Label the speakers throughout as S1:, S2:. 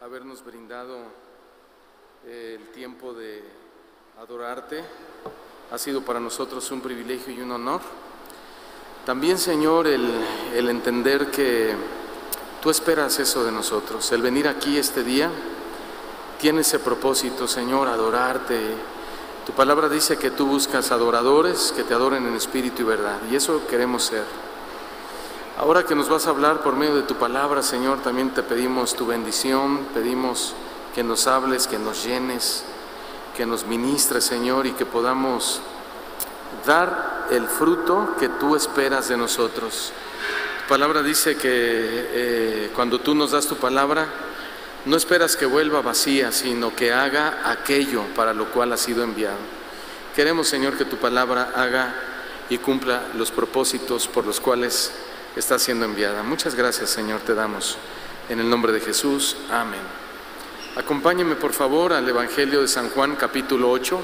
S1: habernos brindado el tiempo de adorarte. Ha sido para nosotros un privilegio y un honor. También, Señor, el entender que Tú esperas eso de nosotros. El venir aquí este día tiene ese propósito, Señor, adorarte. Tu palabra dice que Tú buscas adoradores que Te adoren en espíritu y verdad, y eso queremos ser. Ahora que nos vas a hablar por medio de Tu palabra, Señor, también Te pedimos Tu bendición, pedimos que nos hables, que nos llenes, que nos ministres, Señor, y que podamos dar el fruto que Tú esperas de nosotros. Tu palabra dice que cuando Tú nos das Tu palabra, no esperas que vuelva vacía, sino que haga aquello para lo cual ha sido enviado. Queremos, Señor, que Tu palabra haga y cumpla los propósitos por los cuales está siendo enviada. Muchas gracias, Señor, te damos. En el nombre de Jesús, amén. Acompáñenme, por favor, al Evangelio de San Juan, capítulo 8.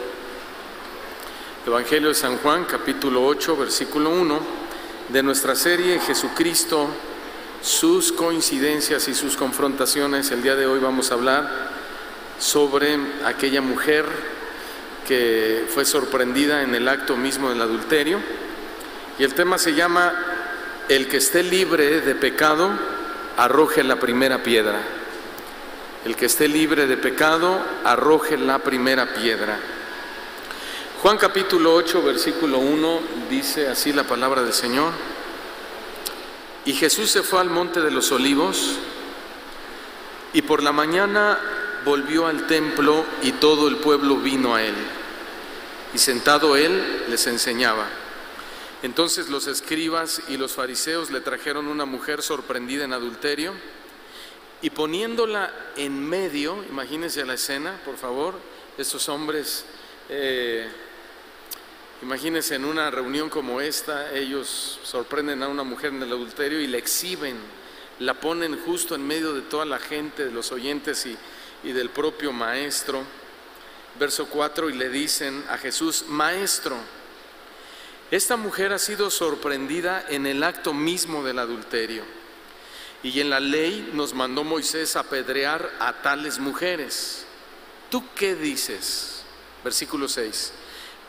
S1: Evangelio de San Juan, capítulo 8, versículo 1, de nuestra serie Jesucristo, sus coincidencias y sus confrontaciones. El día de hoy vamos a hablar sobre aquella mujer que fue sorprendida en el acto mismo del adulterio, y el tema se llama: el que esté libre de pecado, arroje la primera piedra. El que esté libre de pecado, arroje la primera piedra. Juan capítulo 8, versículo 1, dice así la palabra del Señor: y Jesús se fue al monte de los olivos, y por la mañana volvió al templo, y todo el pueblo vino a él, y sentado él les enseñaba. Entonces los escribas y los fariseos le trajeron una mujer sorprendida en adulterio, y poniéndola en medio, imagínense la escena, por favor, estos hombres, imagínense en una reunión como esta, ellos sorprenden a una mujer en el adulterio y la exhiben, la ponen justo en medio de toda la gente, de los oyentes y del propio maestro. Verso 4, y le dicen a Jesús: Maestro, esta mujer ha sido sorprendida en el acto mismo del adulterio, y en la ley nos mandó Moisés apedrear a tales mujeres. ¿Tú qué dices? Versículo 6.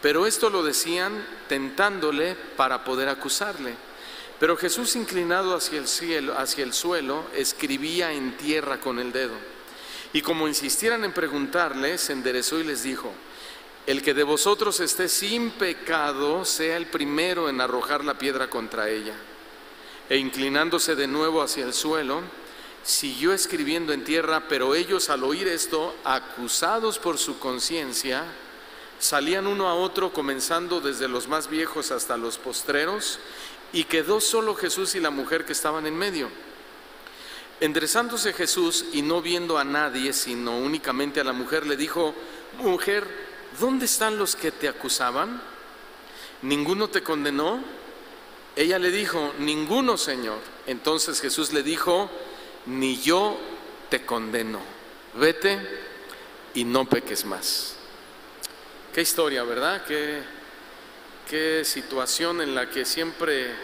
S1: Pero esto lo decían tentándole para poder acusarle. Pero Jesús, inclinado hacia el suelo, escribía en tierra con el dedo. Y como insistieran en preguntarle, se enderezó y les dijo: el que de vosotros esté sin pecado, sea el primero en arrojar la piedra contra ella. E inclinándose de nuevo hacia el suelo, siguió escribiendo en tierra. Pero ellos, al oír esto, acusados por su conciencia, salían uno a otro, comenzando desde los más viejos hasta los postreros, y quedó solo Jesús y la mujer que estaban en medio. Enderezándose Jesús y no viendo a nadie, sino únicamente a la mujer, le dijo: Mujer, ¿dónde están los que te acusaban? ¿Ninguno te condenó? Ella le dijo: Ninguno, Señor. Entonces Jesús le dijo: Ni yo te condeno. Vete y no peques más. Qué historia, ¿verdad? Qué situación en la que siempre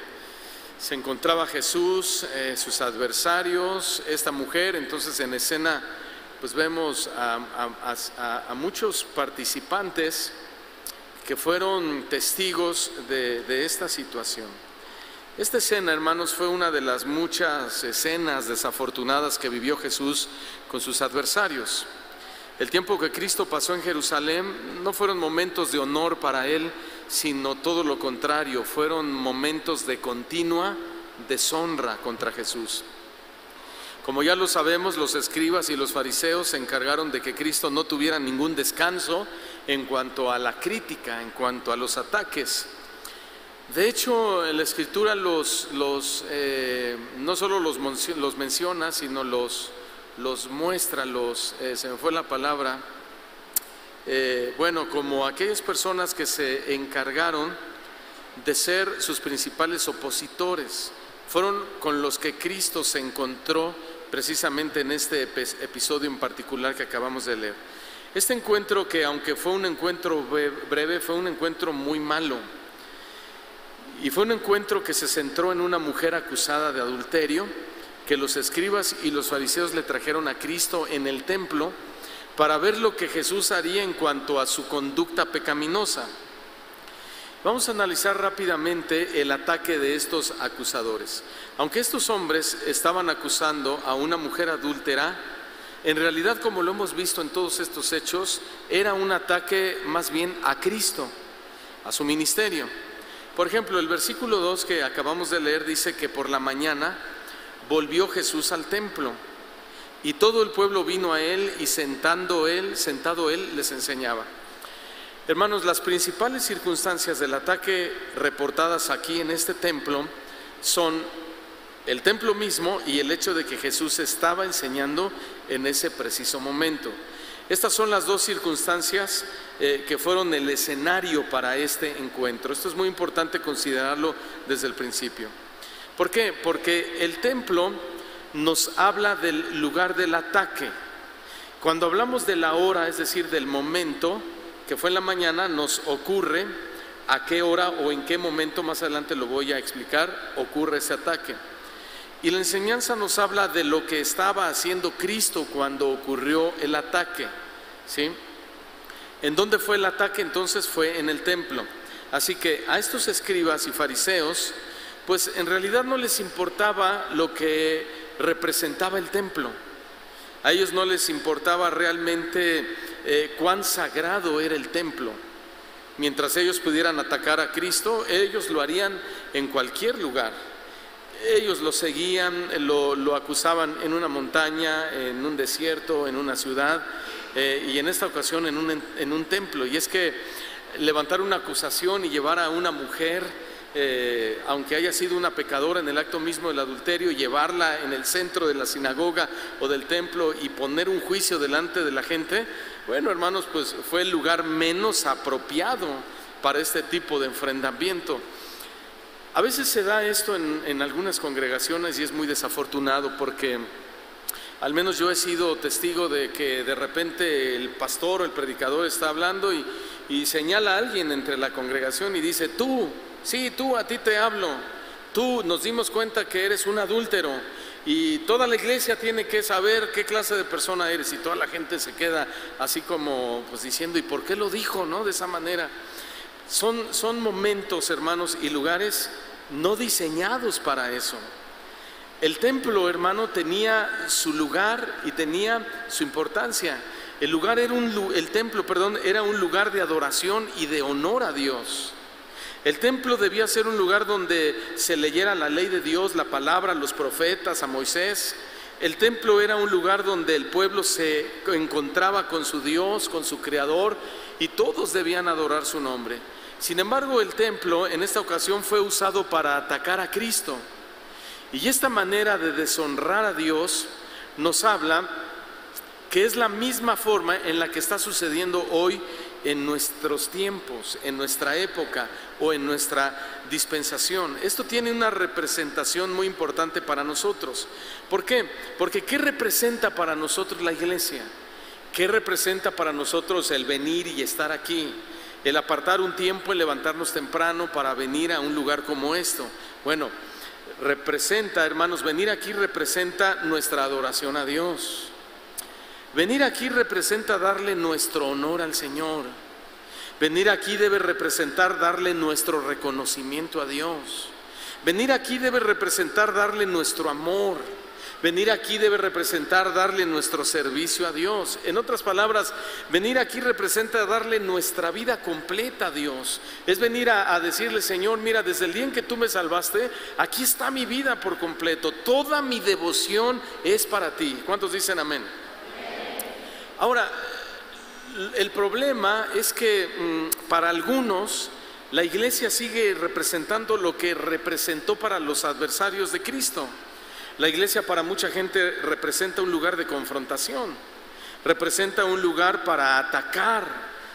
S1: se encontraba Jesús, sus adversarios, esta mujer. Entonces en escena pues vemos a muchos participantes que fueron testigos de esta situación. Esta escena, hermanos, fue una de las muchas escenas desafortunadas que vivió Jesús con sus adversarios. El tiempo que Cristo pasó en Jerusalén no fueron momentos de honor para Él, sino todo lo contrario, fueron momentos de continua deshonra contra Jesús. Como ya lo sabemos, los escribas y los fariseos se encargaron de que Cristo no tuviera ningún descanso en cuanto a la crítica, en cuanto a los ataques. De hecho, en la Escritura no solo los menciona, sino los muestra, se me fue la palabra, como aquellas personas que se encargaron de ser sus principales opositores. Fueron con los que Cristo se encontró precisamente en este episodio en particular que acabamos de leer. Este encuentro, que aunque fue un encuentro breve, fue un encuentro muy malo. Y fue un encuentro que se centró en una mujer acusada de adulterio, que los escribas y los fariseos le trajeron a Cristo en el templo para ver lo que Jesús haría en cuanto a su conducta pecaminosa. Vamos a analizar rápidamente el ataque de estos acusadores. Aunque estos hombres estaban acusando a una mujer adúltera, en realidad, como lo hemos visto en todos estos hechos, era un ataque más bien a Cristo, a su ministerio. Por ejemplo, el versículo 2 que acabamos de leer dice que por la mañana volvió Jesús al templo y todo el pueblo vino a él y sentado él, les enseñaba. Hermanos, las principales circunstancias del ataque reportadas aquí en este templo son el templo mismo y el hecho de que Jesús estaba enseñando en ese preciso momento. Estas son las dos circunstancias que fueron el escenario para este encuentro. Esto es muy importante considerarlo desde el principio. ¿Por qué? Porque el templo nos habla del lugar del ataque. Cuando hablamos de la hora, es decir, del momento, que fue en la mañana, nos ocurre a qué hora o en qué momento, más adelante lo voy a explicar, ocurre ese ataque. Y la enseñanza nos habla de lo que estaba haciendo Cristo cuando ocurrió el ataque, ¿sí? ¿En dónde fue el ataque? Entonces fue en el templo. Así que a estos escribas y fariseos, pues en realidad no les importaba lo que representaba el templo. A ellos no les importaba realmente cuán sagrado era el templo. Mientras ellos pudieran atacar a Cristo, ellos lo harían en cualquier lugar. Ellos lo seguían, lo acusaban en una montaña, en un desierto, en una ciudad, y en esta ocasión en un templo. Y es que levantar una acusación y llevar a una mujer, aunque haya sido una pecadora en el acto mismo del adulterio, llevarla en el centro de la sinagoga o del templo y poner un juicio delante de la gente, bueno, hermanos, pues fue el lugar menos apropiado para este tipo de enfrentamiento. A veces se da esto en algunas congregaciones y es muy desafortunado porque al menos yo he sido testigo de que de repente el pastor o el predicador está hablando y señala a alguien entre la congregación y dice: tú, sí, tú, a ti te hablo, tú, nos dimos cuenta que eres un adúltero y toda la iglesia tiene que saber qué clase de persona eres. Y toda la gente se queda así como pues diciendo: ¿y por qué lo dijo, no? De esa manera. Son momentos, hermanos, y lugares no diseñados para eso. El templo, hermano, tenía su lugar y tenía su importancia. El templo era un lugar de adoración y de honor a Dios. El templo debía ser un lugar donde se leyera la ley de Dios, la palabra, los profetas, a Moisés. El templo era un lugar donde el pueblo se encontraba con su Dios, con su Creador, y todos debían adorar su nombre. Sin embargo, el templo en esta ocasión fue usado para atacar a Cristo. Y esta manera de deshonrar a Dios nos habla que es la misma forma en la que está sucediendo hoy en nuestros tiempos, en nuestra época o en nuestra dispensación. Esto tiene una representación muy importante para nosotros. ¿Por qué? Porque ¿qué representa para nosotros la iglesia? ¿Qué representa para nosotros el venir y estar aquí? El apartar un tiempo, el levantarnos temprano para venir a un lugar como esto. Bueno, representa, hermanos, venir aquí representa nuestra adoración a Dios. Venir aquí representa darle nuestro honor al Señor. Venir aquí debe representar darle nuestro reconocimiento a Dios. Venir aquí debe representar darle nuestro amor. Venir aquí debe representar darle nuestro servicio a Dios. En otras palabras, venir aquí representa darle nuestra vida completa a Dios. Es venir a decirle: Señor, mira, desde el día en que tú me salvaste, aquí está mi vida por completo. Toda mi devoción es para ti. ¿Cuántos dicen amén? Ahora, el problema es que para algunos la iglesia sigue representando lo que representó para los adversarios de Cristo. La iglesia para mucha gente representa un lugar de confrontación, representa un lugar para atacar.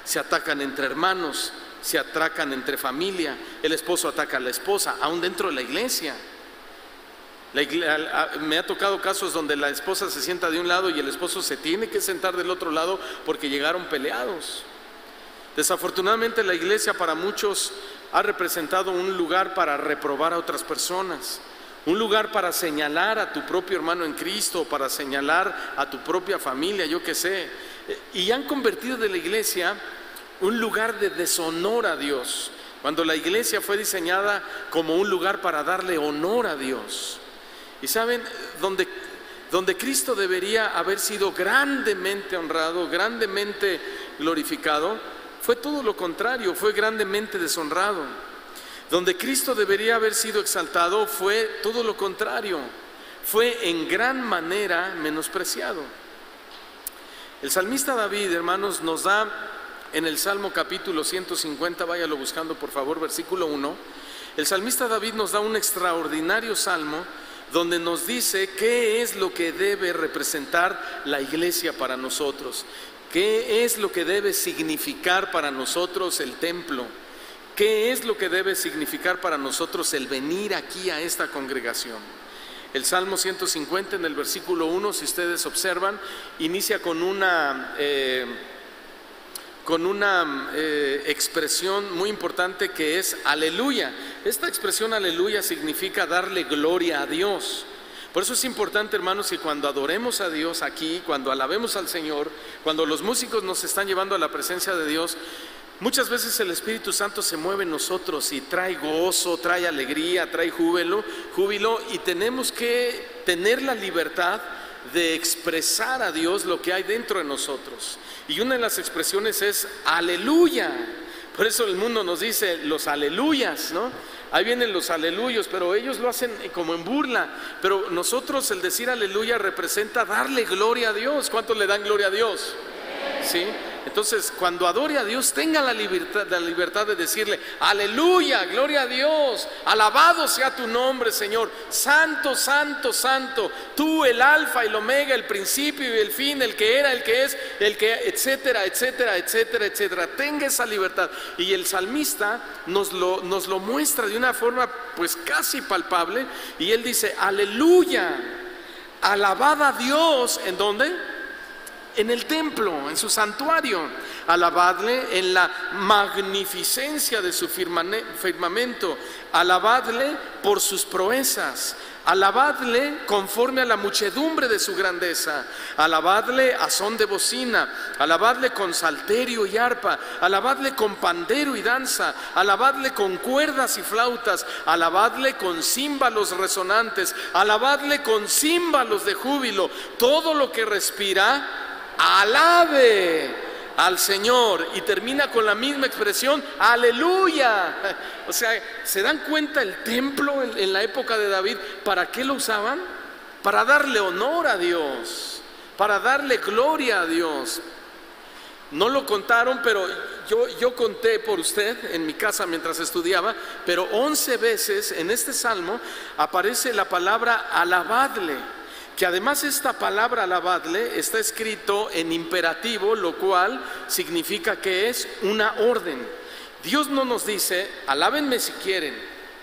S1: Se atacan entre hermanos, se atacan entre familia, el esposo ataca a la esposa, aún dentro de la iglesia. Me ha tocado casos donde la esposa se sienta de un lado y el esposo se tiene que sentar del otro lado porque llegaron peleados. Desafortunadamente la iglesia para muchos ha representado un lugar para reprobar a otras personas, un lugar para señalar a tu propio hermano en Cristo, para señalar a tu propia familia, yo qué sé. Y han convertido de la iglesia un lugar de deshonor a Dios, cuando la iglesia fue diseñada como un lugar para darle honor a Dios. Y saben, donde Cristo debería haber sido grandemente honrado, grandemente glorificado, fue todo lo contrario, fue grandemente deshonrado. Donde Cristo debería haber sido exaltado, fue todo lo contrario, fue en gran manera menospreciado. El salmista David, hermanos, nos da en el Salmo capítulo 150, váyalo buscando por favor, versículo 1, el salmista David nos da un extraordinario salmo donde nos dice qué es lo que debe representar la iglesia para nosotros, qué es lo que debe significar para nosotros el templo, qué es lo que debe significar para nosotros el venir aquí a esta congregación. El Salmo 150 en el versículo 1, si ustedes observan, inicia con una expresión muy importante que es aleluya. Esta expresión aleluya significa darle gloria a Dios. Por eso es importante, hermanos, que cuando adoremos a Dios aquí, cuando alabemos al Señor, cuando los músicos nos están llevando a la presencia de Dios, muchas veces el Espíritu Santo se mueve en nosotros y trae gozo, trae alegría, trae júbilo, y tenemos que tener la libertad de expresar a Dios lo que hay dentro de nosotros. Y una de las expresiones es aleluya. Por eso el mundo nos dice los aleluyas, ¿no? Ahí vienen los aleluyos, pero ellos lo hacen como en burla. Pero nosotros el decir aleluya representa darle gloria a Dios. ¿Cuántos le dan gloria a Dios? ¿Sí? Entonces, cuando adore a Dios, tenga la libertad de decirle aleluya, gloria a Dios, alabado sea tu nombre, Señor, santo, santo, santo, tú el alfa y el omega, el principio y el fin, el que era, el que es, el que, etcétera, etcétera, etcétera, etcétera. Tenga esa libertad. Y el salmista nos lo muestra de una forma pues casi palpable, y él dice aleluya, alabad a Dios. ¿En dónde? En el templo, en su santuario. Alabadle en la magnificencia de su firmamento. Alabadle por sus proezas. Alabadle conforme a la muchedumbre de su grandeza. Alabadle a son de bocina. Alabadle con salterio y arpa. Alabadle con pandero y danza. Alabadle con cuerdas y flautas. Alabadle con címbalos resonantes. Alabadle con címbalos de júbilo. Todo lo que respira, alabe al Señor. Y termina con la misma expresión, aleluya. O sea, ¿se dan cuenta el templo en la época de David? ¿Para qué lo usaban? Para darle honor a Dios, para darle gloria a Dios. No lo contaron, pero yo conté por usted en mi casa mientras estudiaba, pero 11 veces en este salmo aparece la palabra alabadle. Que además esta palabra alabadle está escrito en imperativo, lo cual significa que es una orden. Dios no nos dice, alábenme si quieren,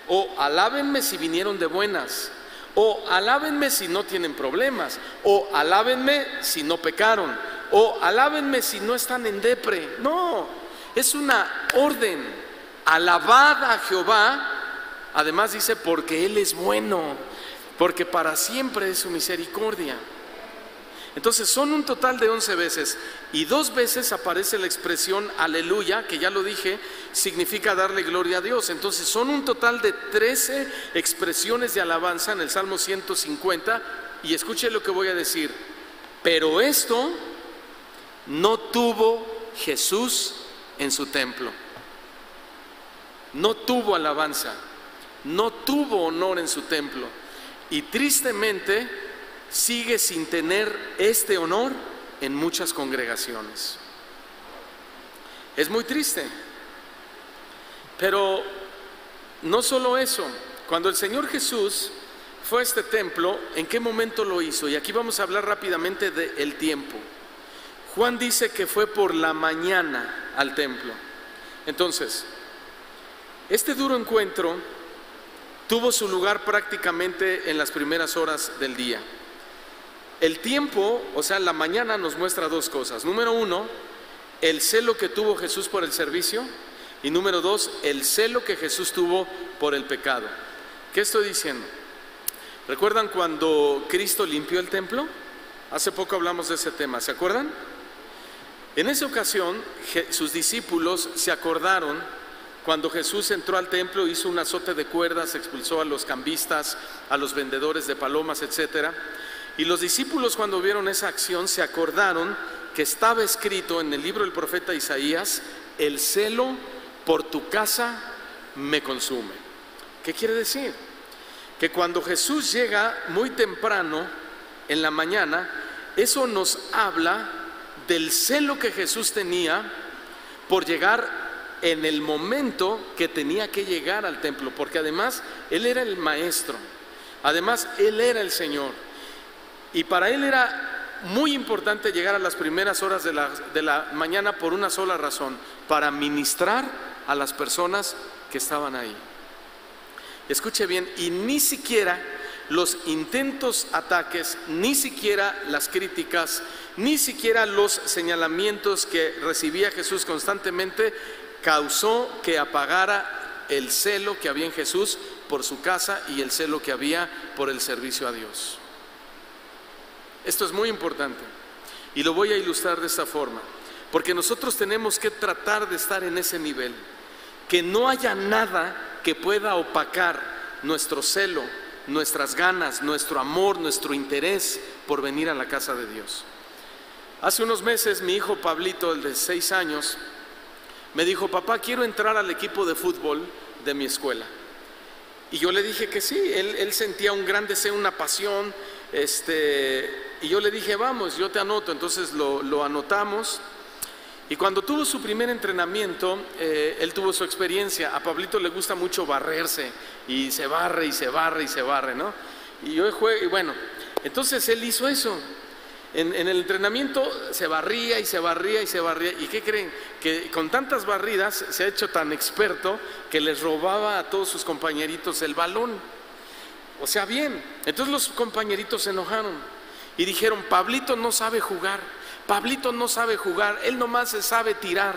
S1: o alábenme si vinieron de buenas, o alábenme si no tienen problemas, o alábenme si no pecaron, o alábenme si no están en depre. No, es una orden. Alabad a Jehová, además dice, porque Él es bueno, porque para siempre es su misericordia. Entonces son un total de 11 veces, y 2 veces aparece la expresión aleluya, que ya lo dije, significa darle gloria a Dios. Entonces son un total de 13 expresiones de alabanza en el Salmo 150, y escuche lo que voy a decir. Pero esto no tuvo Jesús en su templo. No tuvo alabanza, no tuvo honor en su templo. Y tristemente sigue sin tener este honor en muchas congregaciones. Es muy triste. Pero no solo eso. Cuando el Señor Jesús fue a este templo, ¿en qué momento lo hizo? Y aquí vamos a hablar rápidamente del tiempo. Juan dice que fue por la mañana al templo. Entonces, este duro encuentro tuvo su lugar prácticamente en las primeras horas del día. El tiempo, o sea, la mañana nos muestra 2 cosas. Número 1, el celo que tuvo Jesús por el servicio. Y número 2, el celo que Jesús tuvo por el pecado. ¿Qué estoy diciendo? ¿Recuerdan cuando Cristo limpió el templo? Hace poco hablamos de ese tema, ¿se acuerdan? En esa ocasión, sus discípulos se acordaron cuando Jesús entró al templo, hizo un azote de cuerdas, expulsó a los cambistas, a los vendedores de palomas, etc. Y los discípulos, cuando vieron esa acción, se acordaron que estaba escrito en el libro del profeta Isaías: el celo por tu casa me consume. ¿Qué quiere decir? Que cuando Jesús llega muy temprano en la mañana, eso nos habla del celo que Jesús tenía por llegar en el momento que tenía que llegar al templo, porque además Él era el maestro, además Él era el Señor, y para Él era muy importante llegar a las primeras horas de la mañana por una sola razón: para ministrar a las personas que estaban ahí. Escuche bien, y ni siquiera los intentos, ataques, ni siquiera las críticas, ni siquiera los señalamientos que recibía Jesús constantemente causó que apagara el celo que había en Jesús por su casa y el celo que había por el servicio a Dios. Esto es muy importante y lo voy a ilustrar de esta forma, porque nosotros tenemos que tratar de estar en ese nivel, que no haya nada que pueda opacar nuestro celo, nuestras ganas, nuestro amor, nuestro interés por venir a la casa de Dios. Hace unos meses mi hijo Pablito, el de 6 años, me dijo: papá, quiero entrar al equipo de fútbol de mi escuela. Y yo le dije que sí. Él sentía un gran deseo, una pasión, y yo le dije: vamos, yo te anoto. Entonces lo anotamos. Y cuando tuvo su primer entrenamiento, él tuvo su experiencia. A Pablito le gusta mucho barrerse, y se barre, y se barre, y se barre, ¿no? Y yo juego, y bueno, entonces él hizo eso. En el entrenamiento se barría, y se barría, y se barría. ¿Y qué creen? Que con tantas barridas se ha hecho tan experto que les robaba a todos sus compañeritos el balón. O sea, bien. Entonces los compañeritos se enojaron y dijeron: Pablito no sabe jugar. Pablito no sabe jugar, él nomás se sabe tirar,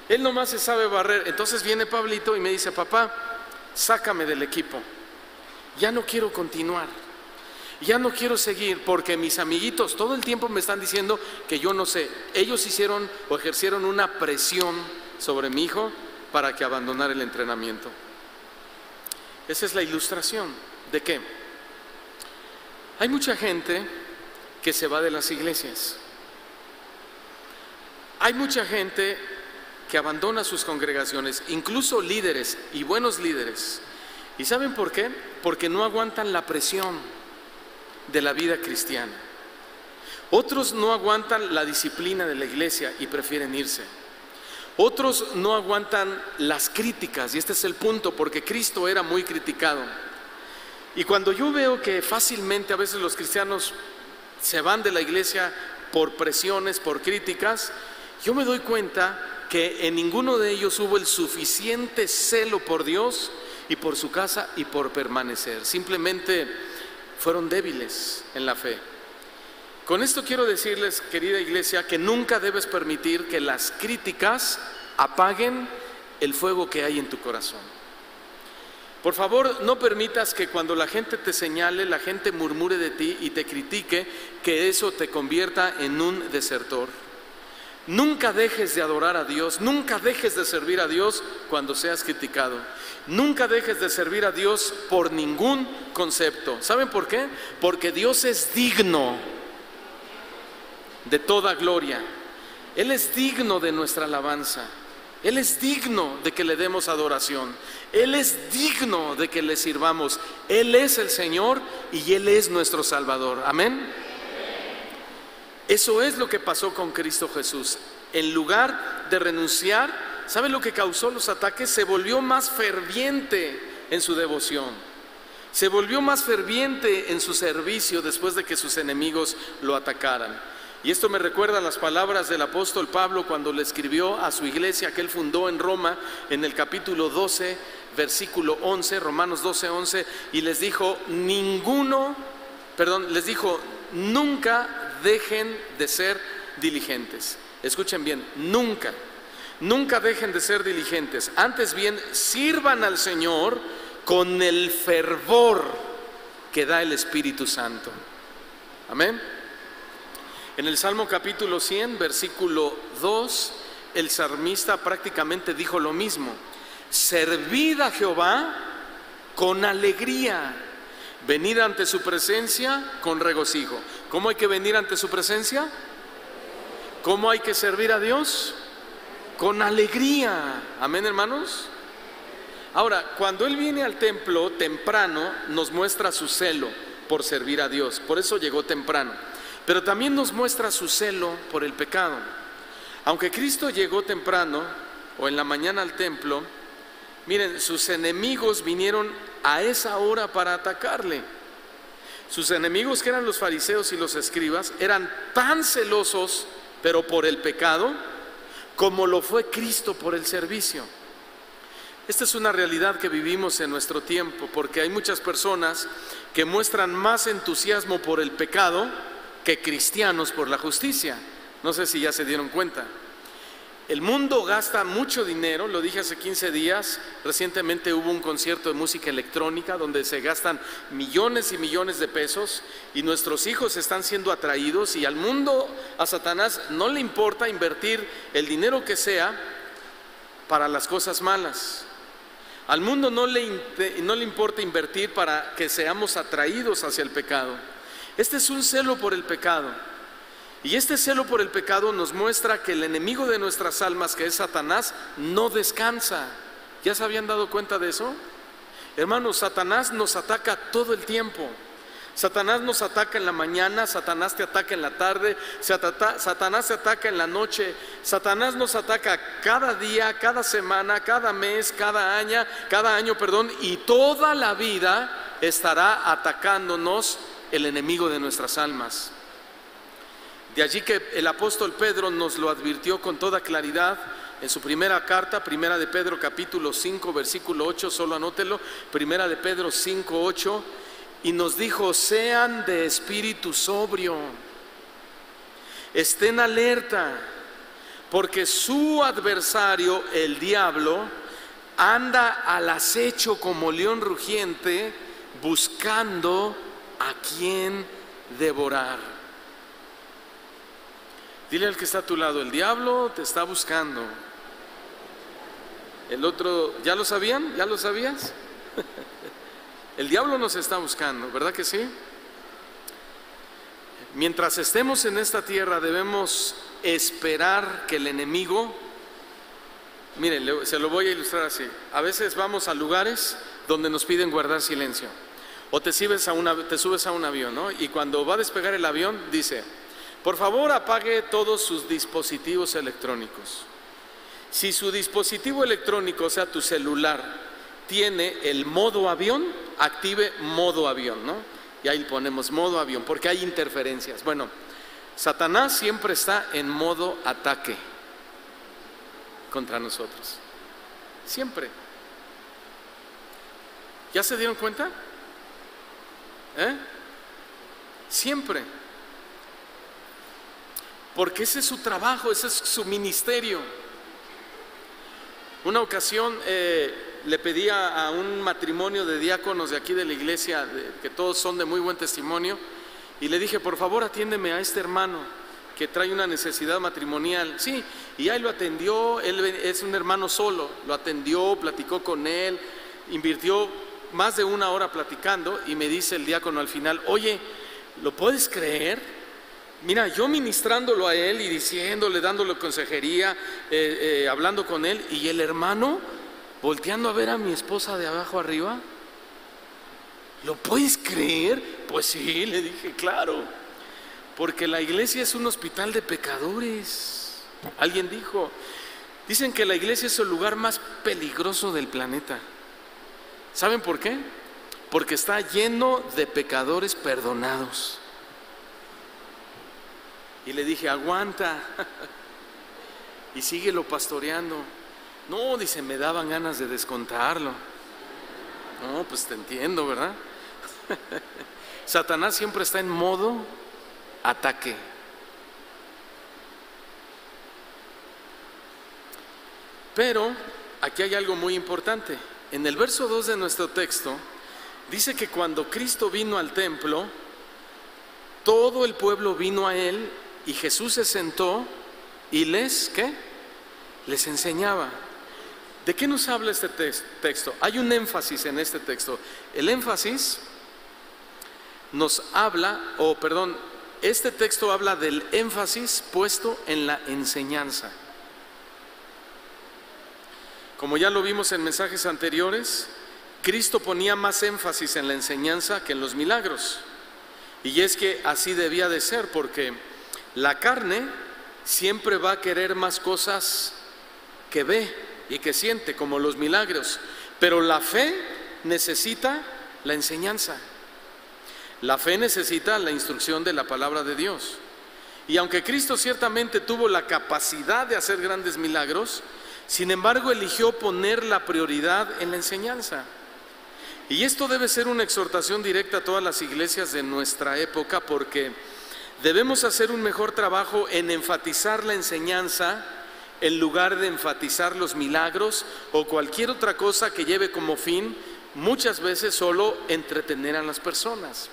S1: él nomás se sabe barrer. Entonces viene Pablito y me dice: papá, sácame del equipo, ya no quiero continuar, ya no quiero seguir, porque mis amiguitos todo el tiempo me están diciendo que yo no sé. Ellos hicieron o ejercieron una presión sobre mi hijo para que abandonara el entrenamiento. Esa es la ilustración de que hay mucha gente que se va de las iglesias. Hay mucha gente que abandona sus congregaciones, incluso líderes y buenos líderes. ¿Y saben por qué? Porque no aguantan la presión de la vida cristiana. Otros no aguantan la disciplina de la iglesia y prefieren irse. Otros no aguantan las críticas, y este es el punto, porque Cristo era muy criticado. Y cuando yo veo que fácilmente a veces los cristianos se van de la iglesia por presiones, por críticas, yo me doy cuenta que en ninguno de ellos hubo el suficiente celo por Dios y por su casa y por permanecer. Simplemente fueron débiles en la fe. Con esto quiero decirles, querida iglesia, que nunca debes permitir que las críticas apaguen el fuego que hay en tu corazón. Por favor, no permitas que cuando la gente te señale, la gente murmure de ti y te critique, que eso te convierta en un desertor. Nunca dejes de adorar a Dios, nunca dejes de servir a Dios cuando seas criticado. Nunca dejes de servir a Dios por ningún concepto. ¿Saben por qué? Porque Dios es digno de toda gloria. Él es digno de nuestra alabanza. Él es digno de que le demos adoración. Él es digno de que le sirvamos. Él es el Señor y Él es nuestro Salvador. Amén. Eso es lo que pasó con Cristo Jesús. En lugar de renunciar, ¿sabe lo que causó los ataques? Se volvió más ferviente en su devoción. Se volvió más ferviente en su servicio después de que sus enemigos lo atacaran. Y esto me recuerda a las palabras del apóstol Pablo cuando le escribió a su iglesia que él fundó en Roma, en el capítulo 12, versículo 11, Romanos 12, 11, y les dijo: nunca dejen de ser diligentes. Escuchen bien, nunca dejen de ser diligentes. Antes bien, sirvan al Señor con el fervor que da el Espíritu Santo. Amén. En el Salmo capítulo 100, versículo 2, el salmista prácticamente dijo lo mismo: servid a Jehová con alegría, venid ante su presencia con regocijo. ¿Cómo hay que venir ante su presencia? ¿Cómo hay que servir a Dios? Con alegría. Amén, hermanos. Ahora, cuando Él viene al templo temprano, nos muestra su celo por servir a Dios. Por eso llegó temprano. Pero también nos muestra su celo por el pecado. Aunque Cristo llegó temprano o en la mañana al templo, miren, sus enemigos vinieron a esa hora para atacarle. Sus enemigos, que eran los fariseos y los escribas, eran tan celosos, pero por el pecado, como lo fue Cristo por el servicio. Esta es una realidad que vivimos en nuestro tiempo, porque hay muchas personas que muestran más entusiasmo por el pecado que cristianos por la justicia. No sé si ya se dieron cuenta. El mundo gasta mucho dinero, lo dije hace 15 días, recientemente hubo un concierto de música electrónica donde se gastan millones y millones de pesos y nuestros hijos están siendo atraídos, y al mundo, a Satanás, no le importa invertir el dinero que sea para las cosas malas. Al mundo no le importa invertir para que seamos atraídos hacia el pecado. Este es un celo por el pecado. Y este celo por el pecado nos muestra que el enemigo de nuestras almas, que es Satanás, no descansa. ¿Ya se habían dado cuenta de eso? Hermanos, Satanás nos ataca todo el tiempo. Satanás nos ataca en la mañana, Satanás te ataca en la tarde, Satanás te ataca en la noche, Satanás nos ataca cada día, cada semana, cada mes, cada año, y toda la vida estará atacándonos el enemigo de nuestras almas. De allí que el apóstol Pedro nos lo advirtió con toda claridad en su primera carta, primera de Pedro capítulo 5 versículo 8, solo anótelo, primera de Pedro 5, 8, y nos dijo: sean de espíritu sobrio, estén alerta, porque su adversario, el diablo, anda al acecho como león rugiente, buscando a quien devorar. Dile al que está a tu lado: el diablo te está buscando. El otro, ¿ya lo sabían? ¿Ya lo sabías? El diablo nos está buscando, ¿verdad que sí? Mientras estemos en esta tierra debemos esperar que el enemigo, miren, se lo voy a ilustrar así. A veces vamos a lugares donde nos piden guardar silencio. O te subes a un avión, ¿no? Y cuando va a despegar el avión dice: por favor, apague todos sus dispositivos electrónicos. Si su dispositivo electrónico, o sea, tu celular, tiene el modo avión, active modo avión, ¿no? Y ahí ponemos modo avión, porque hay interferencias. Bueno, Satanás siempre está en modo ataque contra nosotros. Siempre. ¿Ya se dieron cuenta? Siempre. Porque ese es su trabajo, ese es su ministerio. Una ocasión le pedí a un matrimonio de diáconos de aquí de la iglesia, que todos son de muy buen testimonio, y le dije: por favor, atiéndeme a este hermano que trae una necesidad matrimonial. Sí, y ahí lo atendió. Él es un hermano solo, lo atendió, platicó con él, invirtió más de una hora platicando, y me dice el diácono al final: oye, ¿lo puedes creer? Mira, yo ministrándolo a él y diciéndole, dándole consejería, hablando con él, y el hermano volteando a ver a mi esposa de abajo arriba. ¿Lo puedes creer? Pues sí, le dije, claro, porque la iglesia es un hospital de pecadores. Alguien dicen que la iglesia es el lugar más peligroso del planeta. ¿Saben por qué? Porque está lleno de pecadores perdonados. Y le dije: aguanta y síguelo pastoreando. No, dice, me daban ganas de descontarlo. No, pues te entiendo, ¿verdad? Satanás siempre está en modo ataque. Pero aquí hay algo muy importante. En el verso 2 de nuestro texto Dice que cuando Cristo vino al templo, todo el pueblo vino a Él y Jesús se sentó y ¿qué? Les enseñaba. ¿De qué nos habla este texto? Hay un énfasis en este texto. El énfasis nos habla, este texto habla del énfasis puesto en la enseñanza. Como ya lo vimos en mensajes anteriores, Cristo ponía más énfasis en la enseñanza que en los milagros. Y es que así debía de ser, porque la carne siempre va a querer más cosas que ve y que siente, como los milagros. Pero la fe necesita la enseñanza. La fe necesita la instrucción de la palabra de Dios. Y aunque Cristo ciertamente tuvo la capacidad de hacer grandes milagros, sin embargo eligió poner la prioridad en la enseñanza. Y esto debe ser una exhortación directa a todas las iglesias de nuestra época, porque debemos hacer un mejor trabajo en enfatizar la enseñanza en lugar de enfatizar los milagros o cualquier otra cosa que lleve como fin muchas veces solo entretener a las personas.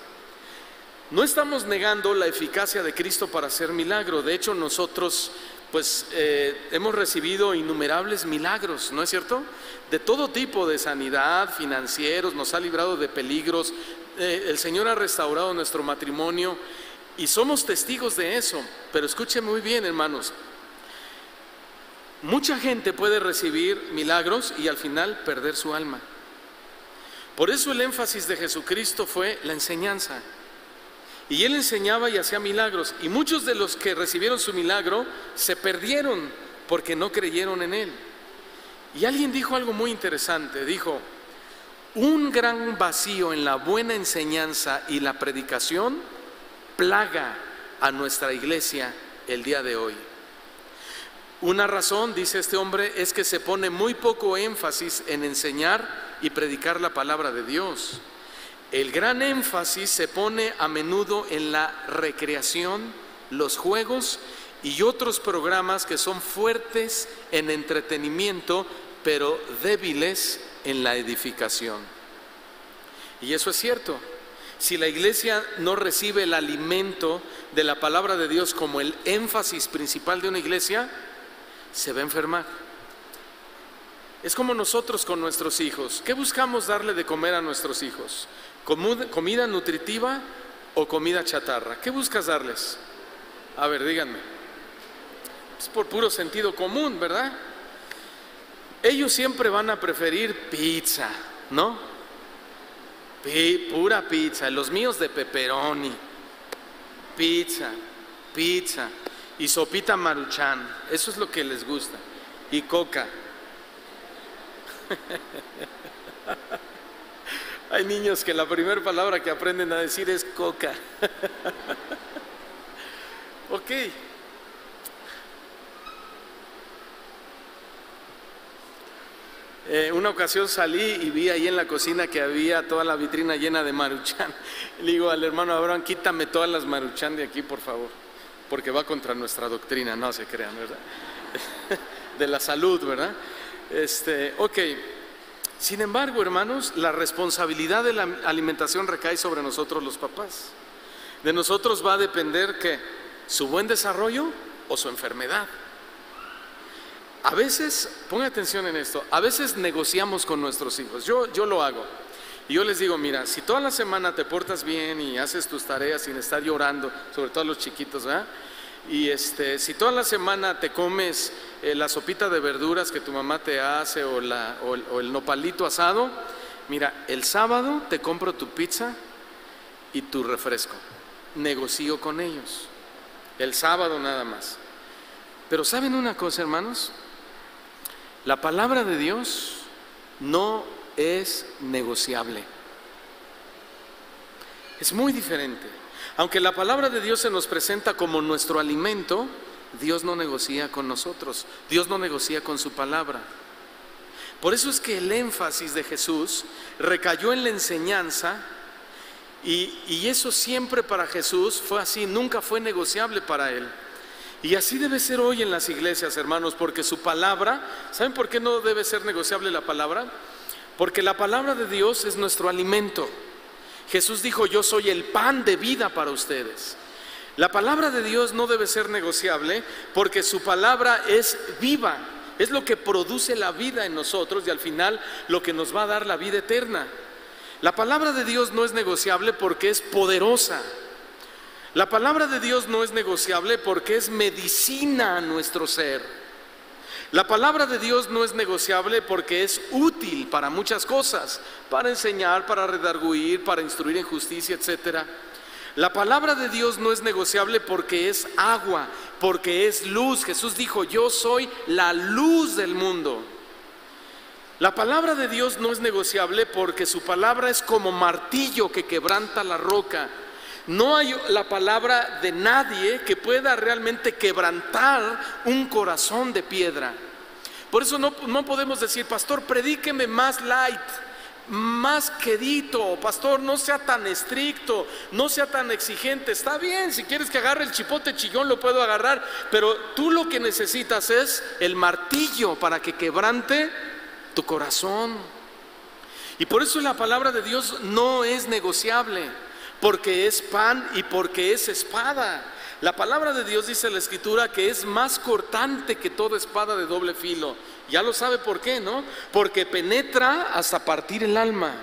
S1: No estamos negando la eficacia de Cristo para hacer milagro. De hecho, nosotros hemos recibido innumerables milagros, ¿no es cierto? De todo tipo, de sanidad, financieros, nos ha librado de peligros. El Señor ha restaurado nuestro matrimonio y somos testigos de eso. Pero escuchen muy bien, hermanos, mucha gente puede recibir milagros y al final perder su alma. Por eso el énfasis de Jesucristo fue la enseñanza. Y Él enseñaba y hacía milagros. Y muchos de los que recibieron su milagro se perdieron porque no creyeron en Él. Y alguien dijo algo muy interesante. Dijo: un gran vacío en la buena enseñanza y la predicación plaga a nuestra iglesia el día de hoy. Una razón, dice este hombre, es que se pone muy poco énfasis en enseñar y predicar la palabra de Dios. El gran énfasis se pone a menudo en la recreación, los juegos y otros programas que son fuertes en entretenimiento, pero débiles en la edificación. Y eso es cierto. Si la iglesia no recibe el alimento de la palabra de Dios como el énfasis principal de una iglesia, se va a enfermar. Es como nosotros con nuestros hijos. ¿Qué buscamos darle de comer a nuestros hijos? ¿Comida nutritiva o comida chatarra? ¿Qué buscas darles? A ver, díganme. Es por puro sentido común, ¿verdad? Ellos siempre van a preferir pizza, ¿no? Pura pizza. Los míos de pepperoni. Pizza y sopita Maruchan. Eso es lo que les gusta. Y coca. Hay niños que la primera palabra que aprenden a decir es coca. Ok. Una ocasión salí y vi ahí en la cocina que había toda la vitrina llena de Maruchan. Le digo al hermano Abraham: quítame todas las Maruchan de aquí, por favor, porque va contra nuestra doctrina. No se crean, ¿verdad? De la salud, ¿verdad? Ok. Sin embargo, hermanos, la responsabilidad de la alimentación recae sobre nosotros los papás. De nosotros va a depender ¿qué? Su buen desarrollo o su enfermedad. A veces, ponga atención en esto, a veces negociamos con nuestros hijos. Yo lo hago. Y yo les digo: mira, si toda la semana te portas bien y haces tus tareas sin estar llorando, sobre todo los chiquitos, ¿verdad? Y si toda la semana te comes la sopita de verduras que tu mamá te hace o el nopalito asado, mira, el sábado te compro tu pizza y tu refresco. Negocio con ellos. El sábado nada más. Pero ¿saben una cosa, hermanos? La palabra de Dios no es negociable. Es muy diferente. Aunque la palabra de Dios se nos presenta como nuestro alimento, Dios no negocia con nosotros. Dios no negocia con su palabra. Por eso es que el énfasis de Jesús recayó en la enseñanza, y eso siempre para Jesús fue así, nunca fue negociable para Él. Y así debe ser hoy en las iglesias, hermanos, porque su palabra, ¿saben por qué no debe ser negociable la palabra? Porque la palabra de Dios es nuestro alimento. Jesús dijo: yo soy el pan de vida para ustedes. La palabra de Dios no debe ser negociable, porque su palabra es viva, es lo que produce la vida en nosotros y al final lo que nos va a dar la vida eterna. La palabra de Dios no es negociable porque es poderosa. La palabra de Dios no es negociable porque es medicina a nuestro ser. La palabra de Dios no es negociable porque es útil para muchas cosas, para enseñar, para redarguir, para instruir en justicia, etc. La palabra de Dios no es negociable porque es agua, porque es luz. Jesús dijo: yo soy la luz del mundo. La palabra de Dios no es negociable porque su palabra es como martillo que quebranta la roca. No hay la palabra de nadie que pueda realmente quebrantar un corazón de piedra. Por eso no podemos decir: pastor, predíqueme más light, más quedito, pastor, no sea tan estricto, no sea tan exigente. Está bien, si quieres que agarre el chipote chillón lo puedo agarrar, pero tú lo que necesitas es el martillo para que quebrante tu corazón. Y por eso la palabra de Dios no es negociable, porque es pan y porque es espada. La palabra de Dios, dice la Escritura, que es más cortante que toda espada de doble filo. Ya lo sabe por qué, ¿no? Porque penetra hasta partir el alma,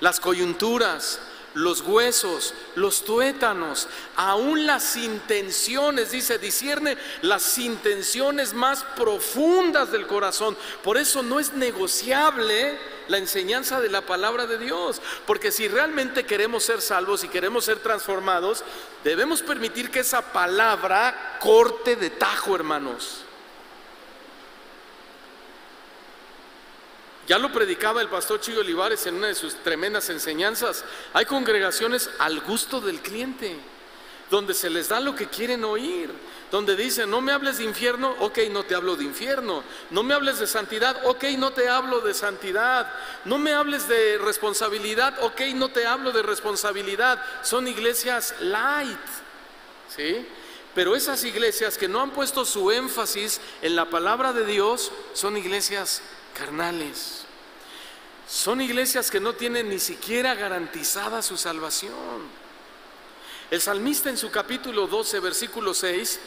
S1: las coyunturas, los huesos, los tuétanos, aún las intenciones, dice, discierne las intenciones más profundas del corazón. Por eso no es negociable la enseñanza de la palabra de Dios, porque si realmente queremos ser salvos y queremos ser transformados, debemos permitir que esa palabra corte de tajo, hermanos. Ya lo predicaba el pastor Chigo Olivares en una de sus tremendas enseñanzas. Hay congregaciones al gusto del cliente, donde se les da lo que quieren oír, donde dicen: no me hables de infierno, ok, no te hablo de infierno. No me hables de santidad, ok, no te hablo de santidad. No me hables de responsabilidad, ok, no te hablo de responsabilidad. Son iglesias light, ¿sí? Pero esas iglesias que no han puesto su énfasis en la palabra de Dios son iglesias carnales. Son iglesias que no tienen ni siquiera garantizada su salvación. El salmista en su capítulo 12, versículo 6,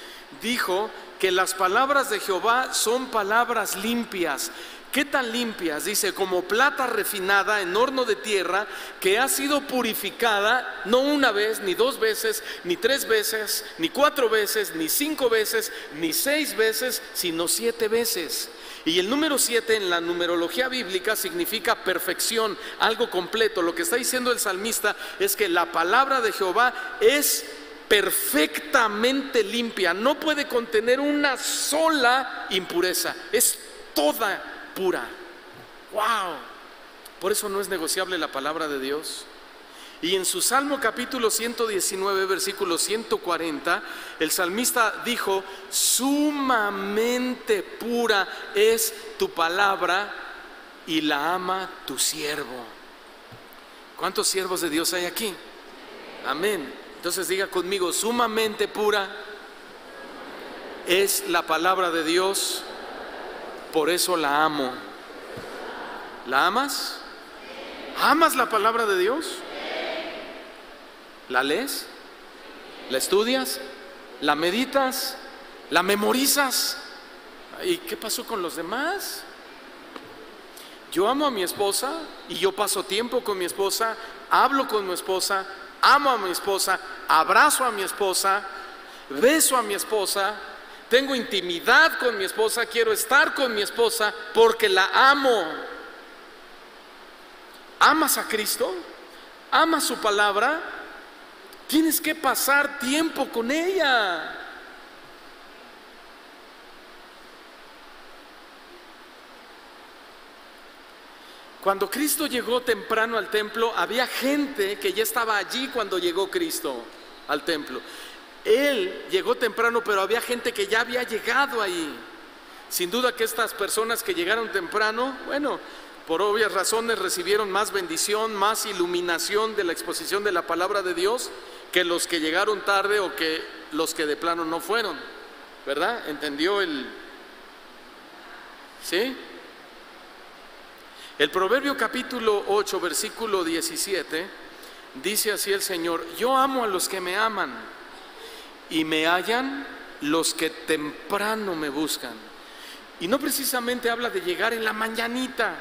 S1: dijo que las palabras de Jehová son palabras limpias. ¿Qué tan limpias? Dice: como plata refinada en horno de tierra, que ha sido purificada no una vez, ni dos veces, ni tres veces, ni cuatro veces, ni cinco veces, ni seis veces, sino 7 veces. Y el número 7 en la numerología bíblica significa perfección, algo completo. Lo que está diciendo el salmista es que la palabra de Jehová es perfectamente limpia, no puede contener una sola impureza, es toda pura. ¡Wow! Por eso no es negociable la palabra de Dios. Y en su Salmo capítulo 119, versículo 140, el salmista dijo: sumamente pura es tu palabra y la ama tu siervo. ¿Cuántos siervos de Dios hay aquí? Amén. Entonces diga conmigo: sumamente pura es la palabra de Dios, por eso la amo. ¿La amas? ¿Amas la palabra de Dios? ¿La lees? ¿La estudias? ¿La meditas? ¿La memorizas? ¿Y qué pasó con los demás? Yo amo a mi esposa y yo paso tiempo con mi esposa, hablo con mi esposa, amo a mi esposa, abrazo a mi esposa, beso a mi esposa, tengo intimidad con mi esposa, quiero estar con mi esposa porque la amo. ¿Amas a Cristo? ¿Amas su palabra? Tienes que pasar tiempo con ella. Cuando Cristo llegó temprano al templo, había gente que ya estaba allí cuando llegó Cristo al templo. Él llegó temprano, pero había gente que ya había llegado ahí. Sin duda que estas personas que llegaron temprano, bueno, por obvias razones recibieron más bendición, más iluminación de la exposición de la palabra de Dios que los que llegaron tarde o que los que de plano no fueron, ¿verdad? ¿Entendió ¿sí? El Proverbio capítulo 8, versículo 17 Dice así el Señor: yo amo a los que me aman y me hallan los que temprano me buscan. Y no precisamente habla de llegar en la mañanita,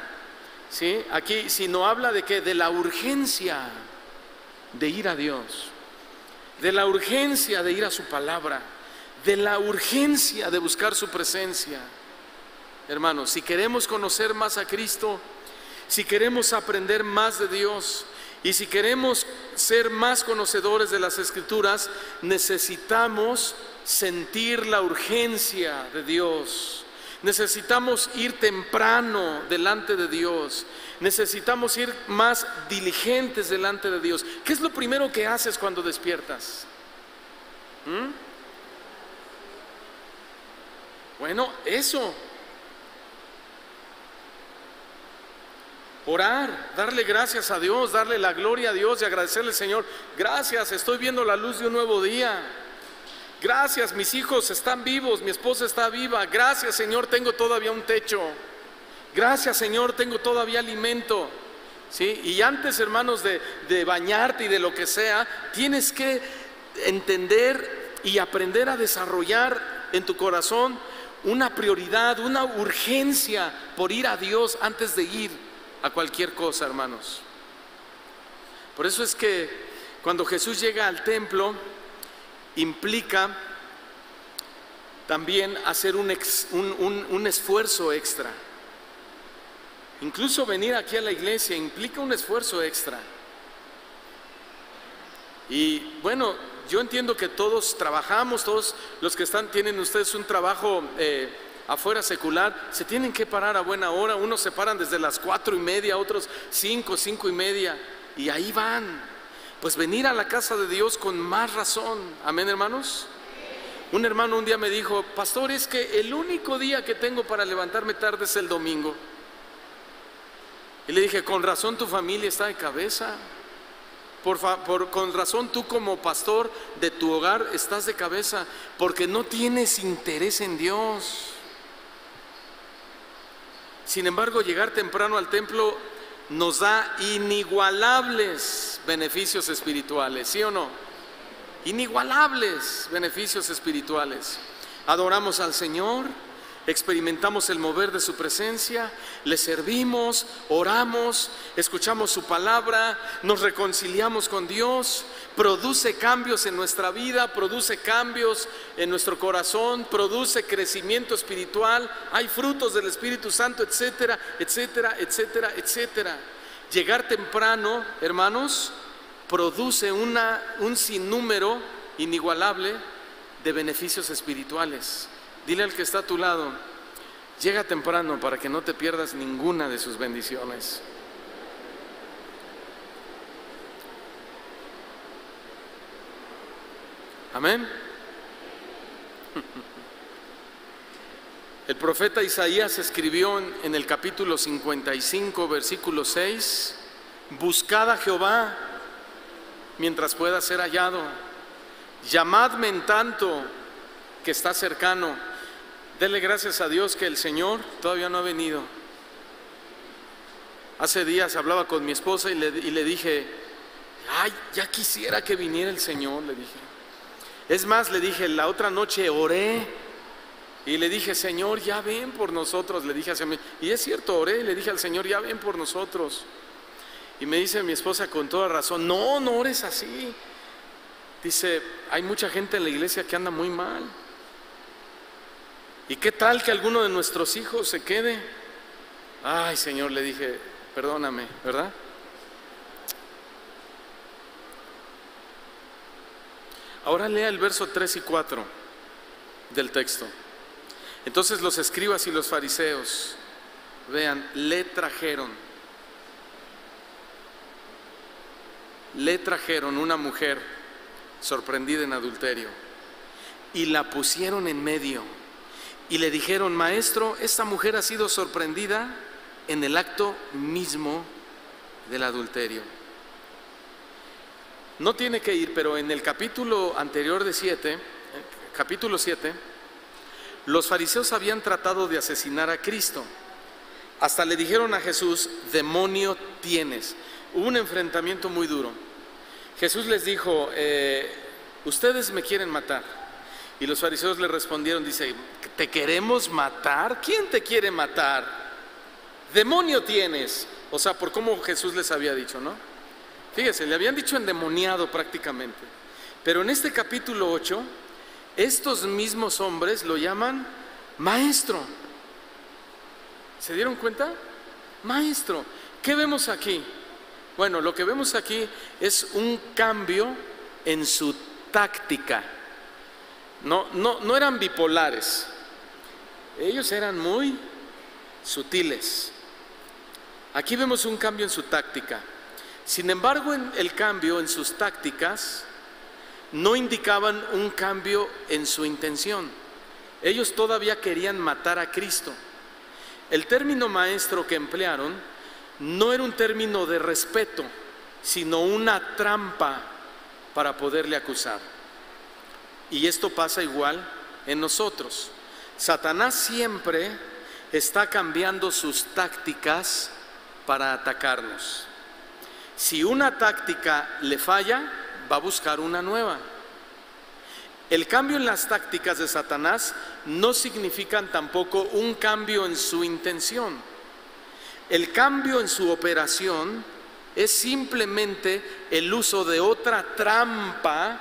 S1: ¿sí? Aquí, sino habla de que de la urgencia de ir a Dios, de la urgencia de ir a su palabra, de la urgencia de buscar su presencia. Hermanos, si queremos conocer más a Cristo, si queremos aprender más de Dios y si queremos ser más conocedores de las Escrituras, necesitamos sentir la urgencia de Dios. Necesitamos ir temprano delante de Dios. Necesitamos ir más diligentes delante de Dios. ¿Qué es lo primero que haces cuando despiertas? Bueno, eso. Orar, darle gracias a Dios, darle la gloria a Dios y agradecerle al Señor. Gracias, estoy viendo la luz de un nuevo día. Gracias, mis hijos están vivos, mi esposa está viva. Gracias, Señor, tengo todavía un techo. Gracias, Señor, tengo todavía alimento. ¿Sí? Y antes, hermanos, de bañarte y de lo que sea, tienes que entender y aprender a desarrollar en tu corazón una prioridad, una urgencia por ir a Dios antes de ir a cualquier cosa, hermanos. Por eso es que cuando Jesús llega al templo, implica también hacer un esfuerzo extra. Incluso venir aquí a la iglesia implica un esfuerzo extra. Y bueno, yo entiendo que todos trabajamos, todos los que tienen ustedes un trabajo afuera secular, se tienen que parar a buena hora. Unos se paran desde las 4:30, otros 5:30, y ahí van. Pues venir a la casa de Dios con más razón. Amén, hermanos. Un hermano un día me dijo: pastor, es que el único día que tengo para levantarme tarde es el domingo. Y le dije: con razón tu familia está de cabeza. Con razón tú como pastor de tu hogar estás de cabeza, porque no tienes interés en Dios. Sin embargo, llegar temprano al templo nos da inigualables beneficios espirituales, ¿sí o no? Inigualables beneficios espirituales. Adoramos al Señor, experimentamos el mover de su presencia, le servimos, oramos, escuchamos su palabra, nos reconciliamos con Dios, produce cambios en nuestra vida, produce cambios en nuestro corazón, produce crecimiento espiritual, hay frutos del Espíritu Santo, etcétera, etcétera, etcétera, etcétera. Llegar temprano, hermanos, produce un sinnúmero inigualable de beneficios espirituales. Dile al que está a tu lado: llega temprano para que no te pierdas ninguna de sus bendiciones. Amén. El profeta Isaías escribió en el capítulo 55, versículo 6: buscad a Jehová mientras pueda ser hallado, llamadme en tanto que está cercano. Denle gracias a Dios que el Señor todavía no ha venido. Hace días hablaba con mi esposa y le dije: ay, ya quisiera que viniera el Señor, le dije. Es más, le dije, la otra noche oré y le dije: Señor, ya ven por nosotros, le dije hacia mí. Y es cierto, oré y le dije al Señor: ya ven por nosotros. Y me dice mi esposa con toda razón: no, no ores así. Dice: hay mucha gente en la iglesia que anda muy mal. ¿Y qué tal que alguno de nuestros hijos se quede? Ay, Señor, le dije, perdóname, ¿verdad? Ahora lea el verso 3 y 4 del texto. Entonces los escribas y los fariseos, vean, le trajeron una mujer sorprendida en adulterio y la pusieron en medio y le dijeron: maestro, esta mujer ha sido sorprendida en el acto mismo del adulterio. No tiene que ir, pero en el capítulo anterior de capítulo 7, los fariseos habían tratado de asesinar a Cristo. Hasta le dijeron a Jesús: demonio tienes. Hubo un enfrentamiento muy duro. Jesús les dijo, ustedes me quieren matar. Y los fariseos le respondieron, dice, ¿te queremos matar? ¿Quién te quiere matar? Demonio tienes. O sea, por cómo Jesús les había dicho, ¿no? Fíjese, le habían dicho endemoniado prácticamente. Pero en este capítulo 8, estos mismos hombres lo llaman maestro. ¿Se dieron cuenta? Maestro. ¿Qué vemos aquí? Bueno, lo que vemos aquí es un cambio en su táctica. No eran bipolares. Ellos eran muy sutiles. Aquí vemos un cambio en su táctica. Sin embargo, el cambio en sus tácticas no indicaban un cambio en su intención. Ellos todavía querían matar a Cristo. El término maestro que emplearon no era un término de respeto, sino una trampa para poderle acusar. Y esto pasa igual en nosotros. Satanás siempre está cambiando sus tácticas para atacarnos. Si una táctica le falla, va a buscar una nueva. El cambio en las tácticas de Satanás no significan tampoco un cambio en su intención. El cambio en su operación es simplemente el uso de otra trampa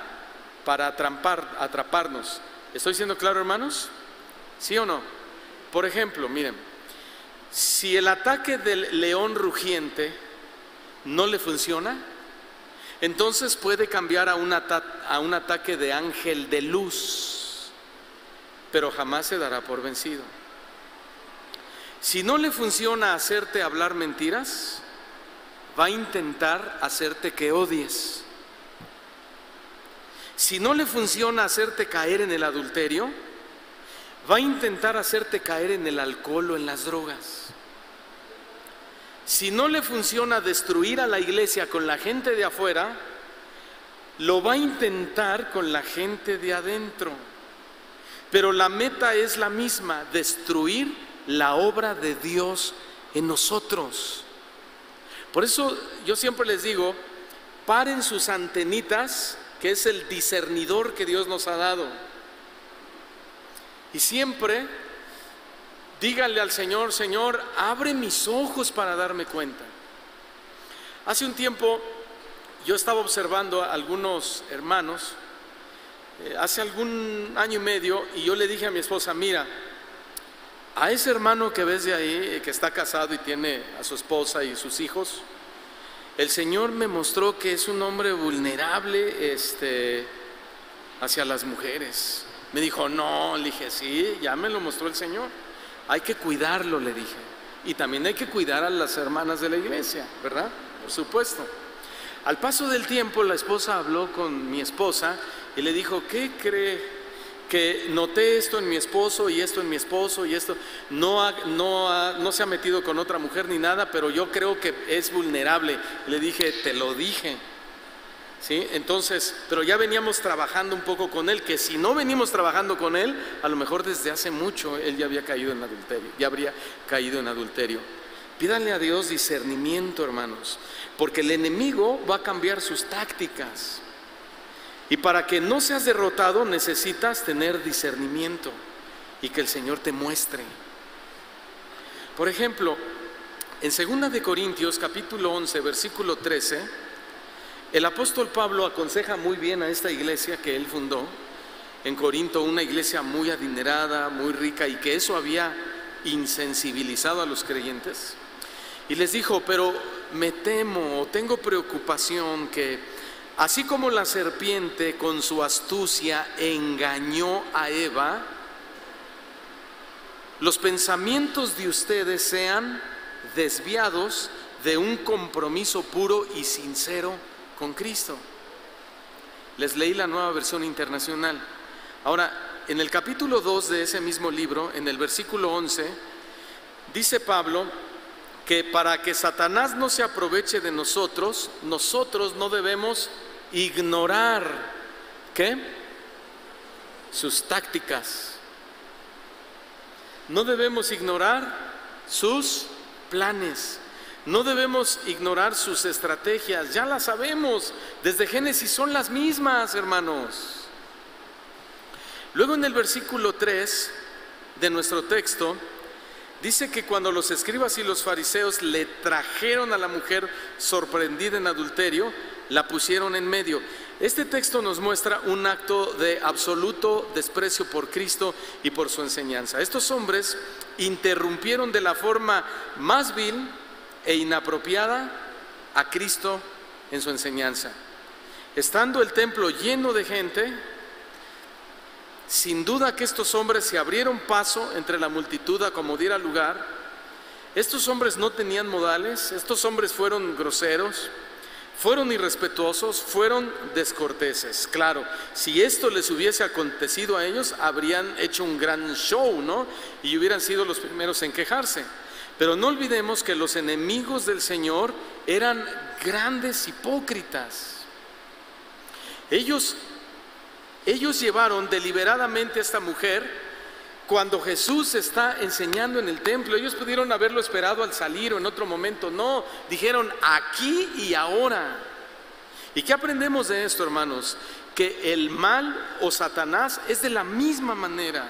S1: para atraparnos. ¿Estoy siendo claro, hermanos? ¿Sí o no? Por ejemplo, miren, si el ataque del león rugiente no le funciona, entonces puede cambiar a un ataque de ángel de luz, pero jamás se dará por vencido. Si no le funciona hacerte hablar mentiras, va a intentar hacerte que odies. Si no le funciona hacerte caer en el adulterio, va a intentar hacerte caer en el alcohol o en las drogas. Si no le funciona destruir a la iglesia con la gente de afuera, lo va a intentar con la gente de adentro. Pero la meta es la misma: destruir la obra de Dios en nosotros. Por eso yo siempre les digo, paren sus antenitas, que es el discernidor que Dios nos ha dado. Y siempre díganle al Señor: Señor, abre mis ojos para darme cuenta. Hace un tiempo yo estaba observando a algunos hermanos, hace algún año y medio, y yo le dije a mi esposa: mira, a ese hermano que ves de ahí, que está casado y tiene a su esposa y sus hijos, el Señor me mostró que es un hombre vulnerable hacia las mujeres. Me dijo: no. Le dije: sí, ya me lo mostró el Señor. Hay que cuidarlo, le dije. Y también hay que cuidar a las hermanas de la iglesia, ¿verdad? Por supuesto. Al paso del tiempo, la esposa habló con mi esposa y le dijo: ¿qué cree? Que noté esto en mi esposo y esto en mi esposo y esto. No se ha metido con otra mujer ni nada, pero yo creo que es vulnerable. Le dije: te lo dije. ¿Sí? Entonces, pero ya veníamos trabajando un poco con él, que si no venimos trabajando con él, a lo mejor desde hace mucho él ya había caído en adulterio, ya habría caído en adulterio. Pídanle a Dios discernimiento, hermanos, porque el enemigo va a cambiar sus tácticas. Y para que no seas derrotado necesitas tener discernimiento y que el Señor te muestre. Por ejemplo, en 2 de Corintios capítulo 11 versículo 13, el apóstol Pablo aconseja muy bien a esta iglesia que él fundó en Corinto, una iglesia muy adinerada, muy rica, y que eso había insensibilizado a los creyentes. Y les dijo: pero me temo o tengo preocupación que así como la serpiente con su astucia engañó a Eva, los pensamientos de ustedes sean desviados de un compromiso puro y sincero con Cristo. Les leí la Nueva Versión Internacional. Ahora, en el capítulo 2 de ese mismo libro, en el versículo 11, dice Pablo que para que Satanás no se aproveche de nosotros, nosotros no debemos ignorar ¿qué? Sus tácticas. No debemos ignorar sus planes. No debemos ignorar sus estrategias, ya las sabemos, desde Génesis son las mismas, hermanos. Luego en el versículo 3 de nuestro texto, dice que cuando los escribas y los fariseos le trajeron a la mujer sorprendida en adulterio, la pusieron en medio. Este texto nos muestra un acto de absoluto desprecio por Cristo y por su enseñanza. Estos hombres interrumpieron de la forma más vil e inapropiada a Cristo en su enseñanza. Estando el templo lleno de gente, sin duda que estos hombres se abrieron paso entre la multitud a como diera lugar. Estos hombres no tenían modales, estos hombres fueron groseros, fueron irrespetuosos, fueron descorteses. Claro, si esto les hubiese acontecido a ellos, habrían hecho un gran show, ¿no? Y hubieran sido los primeros en quejarse. Pero no olvidemos que los enemigos del Señor eran grandes hipócritas. Ellos llevaron deliberadamente a esta mujer cuando Jesús está enseñando en el templo. Ellos pudieron haberlo esperado al salir o en otro momento. No, dijeron aquí y ahora. ¿Y qué aprendemos de esto, hermanos? Que el mal o Satanás es de la misma manera.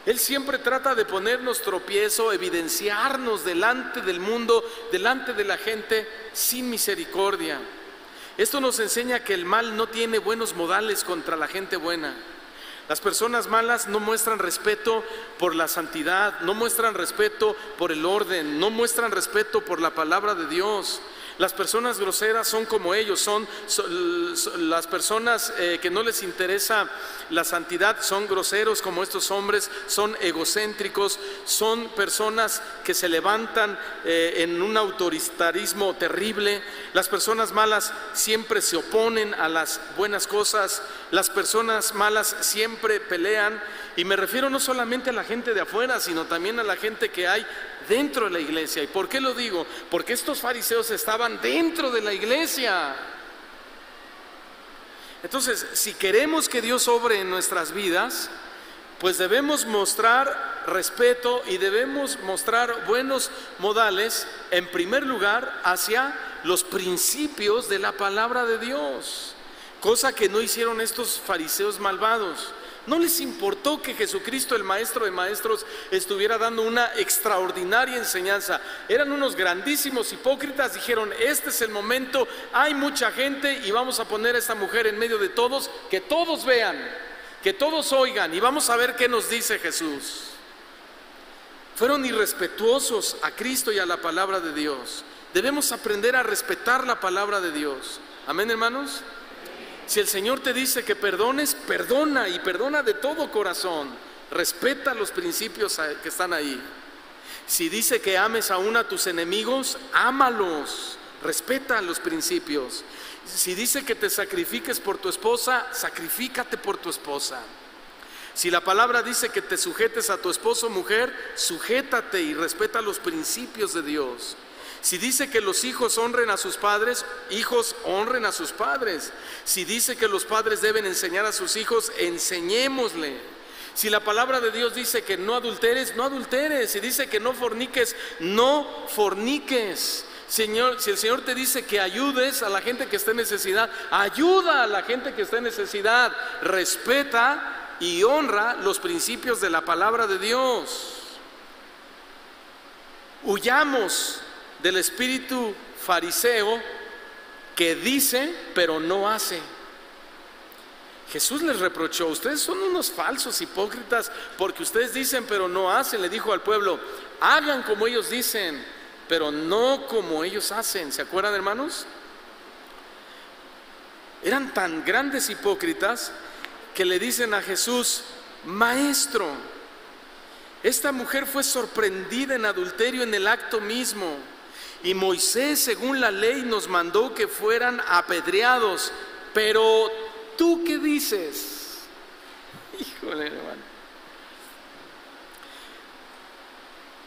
S1: Él siempre trata de ponernos tropiezo, evidenciarnos delante del mundo, delante de la gente, sin misericordia. Esto nos enseña que el mal no tiene buenos modales contra la gente buena. Las personas malas no muestran respeto por la santidad, no muestran respeto por el orden, no muestran respeto por la palabra de Dios. Las personas groseras son como ellos, son las personas que no les interesa la santidad, son groseros como estos hombres, son egocéntricos, son personas que se levantan en un autoritarismo terrible. Las personas malas siempre se oponen a las buenas cosas, las personas malas siempre pelean, y me refiero no solamente a la gente de afuera, sino también a la gente que hay dentro de la iglesia. ¿Y por qué lo digo? Porque estos fariseos estaban dentro de la iglesia. Entonces, si queremos que Dios obre en nuestras vidas, pues debemos mostrar respeto y debemos mostrar buenos modales, en primer lugar, hacia los principios de la palabra de Dios, cosa que no hicieron estos fariseos malvados. No les importó que Jesucristo, el Maestro de Maestros, estuviera dando una extraordinaria enseñanza. Eran unos grandísimos hipócritas. Dijeron, este es el momento, hay mucha gente y vamos a poner a esta mujer en medio de todos, que todos vean, que todos oigan, y vamos a ver qué nos dice Jesús. Fueron irrespetuosos a Cristo y a la palabra de Dios. Debemos aprender a respetar la palabra de Dios. Amén, hermanos. Si el Señor te dice que perdones, perdona, y perdona de todo corazón. Respeta los principios que están ahí. Si dice que ames aún a tus enemigos, ámalos, respeta los principios. Si dice que te sacrifiques por tu esposa, sacrifícate por tu esposa. Si la palabra dice que te sujetes a tu esposo, mujer, sujétate y respeta los principios de Dios. Si dice que los hijos honren a sus padres, hijos honren a sus padres. Si dice que los padres deben enseñar a sus hijos, enseñémosle. Si la palabra de Dios dice que no adulteres, no adulteres. Si dice que no forniques, no forniques. Si el Señor te dice que ayudes a la gente que está en necesidad, ayuda a la gente que está en necesidad. Respeta y honra los principios de la palabra de Dios. Huyamos del espíritu fariseo que dice pero no hace. Jesús les reprochó, ustedes son unos falsos hipócritas porque ustedes dicen pero no hacen. Le dijo al pueblo, hagan como ellos dicen, pero no como ellos hacen. ¿Se acuerdan, hermanos? Eran tan grandes hipócritas que le dicen a Jesús, maestro, esta mujer fue sorprendida en adulterio en el acto mismo. Y Moisés, según la ley, nos mandó que fueran apedreados. Pero, ¿tú qué dices? Híjole, hermano.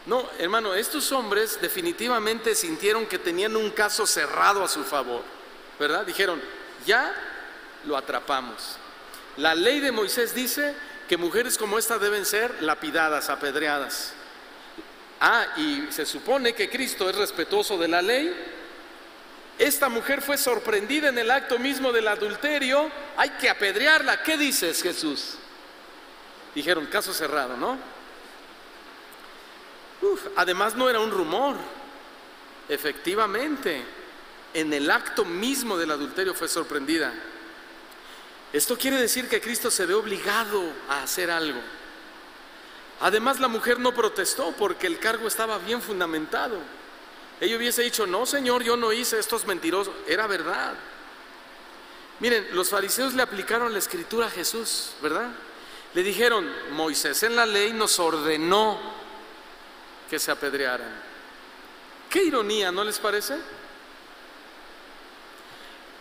S1: No, hermano, estos hombres definitivamente sintieron que tenían un caso cerrado a su favor, ¿verdad? Dijeron, ya lo atrapamos. La ley de Moisés dice que mujeres como esta deben ser lapidadas, apedreadas. Y se supone que Cristo es respetuoso de la ley. Esta mujer fue sorprendida en el acto mismo del adulterio, hay que apedrearla. ¿Qué dices, Jesús? Dijeron, caso cerrado, ¿no? Además no era un rumor. Efectivamente, en el acto mismo del adulterio fue sorprendida. Esto quiere decir que Cristo se ve obligado a hacer algo. Además, la mujer no protestó porque el cargo estaba bien fundamentado. Ella hubiese dicho, no, Señor, yo no hice, esto es mentiroso. Era verdad. Miren, los fariseos le aplicaron la escritura a Jesús, ¿verdad? Le dijeron, Moisés en la ley nos ordenó que se apedrearan. Qué ironía, ¿no les parece?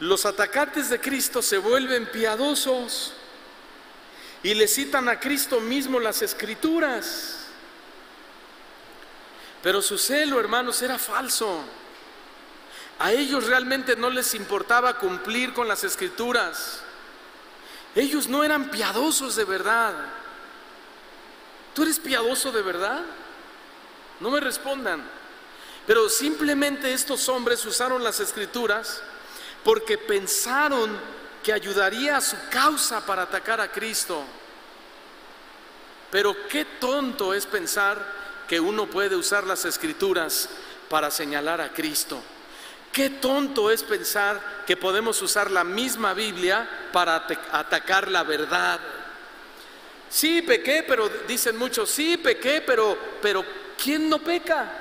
S1: Los atacantes de Cristo se vuelven piadosos y le citan a Cristo mismo las escrituras. Pero su celo, hermanos, era falso. A ellos realmente no les importaba cumplir con las escrituras. Ellos no eran piadosos de verdad. ¿Tú eres piadoso de verdad? No me respondan. Pero simplemente estos hombres usaron las escrituras porque pensaron que ayudaría a su causa para atacar a Cristo. Pero qué tonto es pensar que uno puede usar las escrituras para señalar a Cristo. Qué tonto es pensar que podemos usar la misma Biblia para atacar la verdad. Sí, pequé, pero dicen muchos, sí, pequé, pero ¿quién no peca?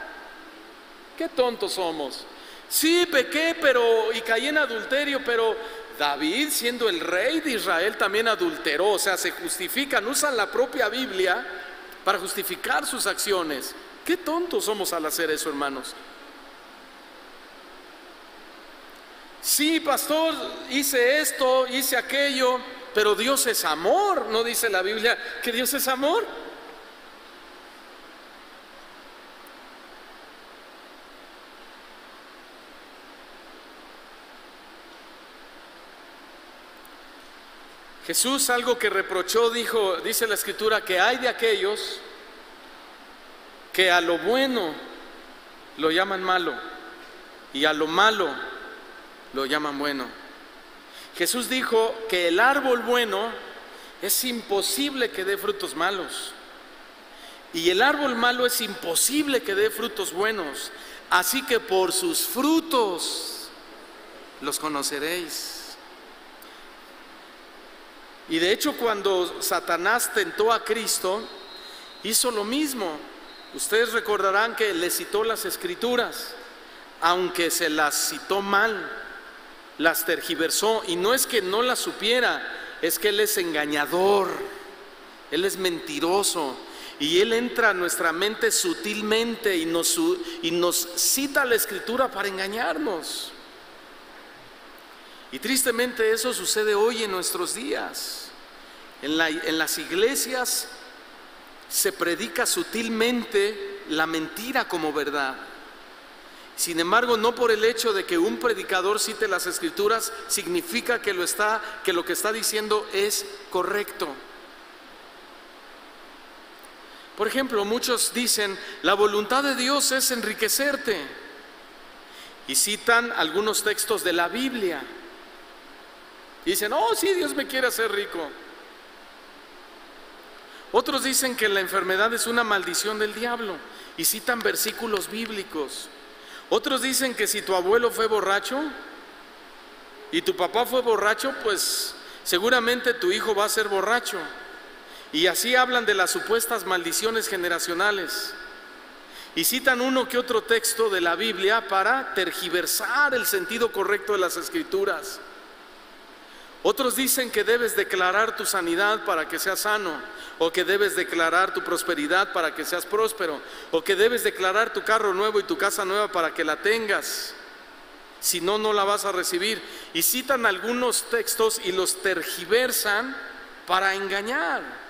S1: Qué tontos somos. Sí, pequé, y caí en adulterio, pero David, siendo el rey de Israel, también adulteró. O sea, se justifican, usan la propia Biblia para justificar sus acciones. Qué tontos somos al hacer eso, hermanos. Sí, pastor, hice esto, hice aquello, pero Dios es amor. ¿No dice la Biblia que Dios es amor? Jesús algo que reprochó, dice la escritura, que hay de aquellos que a lo bueno lo llaman malo y a lo malo lo llaman bueno. Jesús dijo que el árbol bueno es imposible que dé frutos malos y el árbol malo es imposible que dé frutos buenos. Así que por sus frutos los conoceréis. Y de hecho, cuando Satanás tentó a Cristo, hizo lo mismo. Ustedes recordarán que le citó las escrituras, aunque se las citó mal, las tergiversó. Y no es que no las supiera, es que él es engañador, él es mentiroso. Y él entra a nuestra mente sutilmente y nos cita la escritura para engañarnos. Y tristemente eso sucede hoy en nuestros días. En las iglesias se predica sutilmente la mentira como verdad. Sin embargo, no por el hecho de que un predicador cite las escrituras significa que lo que está diciendo es correcto. Por ejemplo, muchos dicen, la voluntad de Dios es enriquecerte. Y citan algunos textos de la Biblia. Dicen, oh sí, Dios me quiere hacer rico. Otros dicen que la enfermedad es una maldición del diablo y citan versículos bíblicos. Otros dicen que si tu abuelo fue borracho y tu papá fue borracho, pues seguramente tu hijo va a ser borracho. Y así hablan de las supuestas maldiciones generacionales. Y citan uno que otro texto de la Biblia para tergiversar el sentido correcto de las escrituras. Otros dicen que debes declarar tu sanidad para que seas sano, o que debes declarar tu prosperidad para que seas próspero, o que debes declarar tu carro nuevo y tu casa nueva para que la tengas, si no, no la vas a recibir. Y citan algunos textos y los tergiversan para engañar.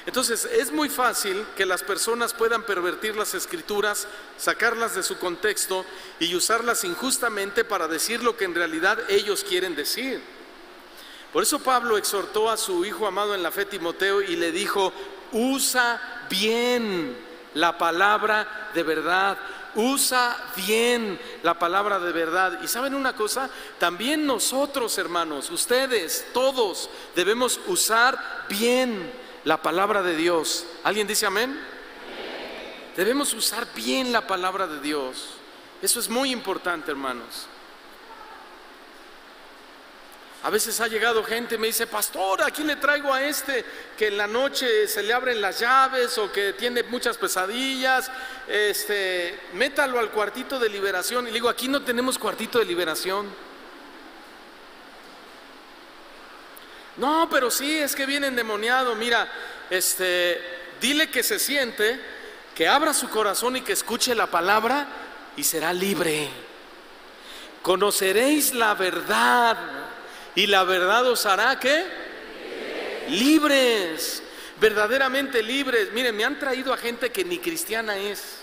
S1: Entonces es muy fácil que las personas puedan pervertir las escrituras, sacarlas de su contexto y usarlas injustamente para decir lo que en realidad ellos quieren decir. Por eso Pablo exhortó a su hijo amado en la fe, Timoteo, y le dijo, usa bien la palabra de verdad. Usa bien la palabra de verdad. Y ¿saben una cosa? También nosotros, hermanos, ustedes, todos, debemos usar bien la palabra de Dios. ¿Alguien dice amén? Debemos usar bien la palabra de Dios. Eso es muy importante, hermanos. A veces ha llegado gente y me dice: pastor, aquí le traigo a este que en la noche se le abren las llaves o que tiene muchas pesadillas, métalo al cuartito de liberación. Y le digo: aquí no tenemos cuartito de liberación. No, pero sí, es que viene endemoniado. Mira, dile que se siente, que abra su corazón y que escuche la palabra y será libre. Conoceréis la verdad y la verdad os hará ¿qué? Libres, verdaderamente libres. Miren, me han traído a gente que ni cristiana es.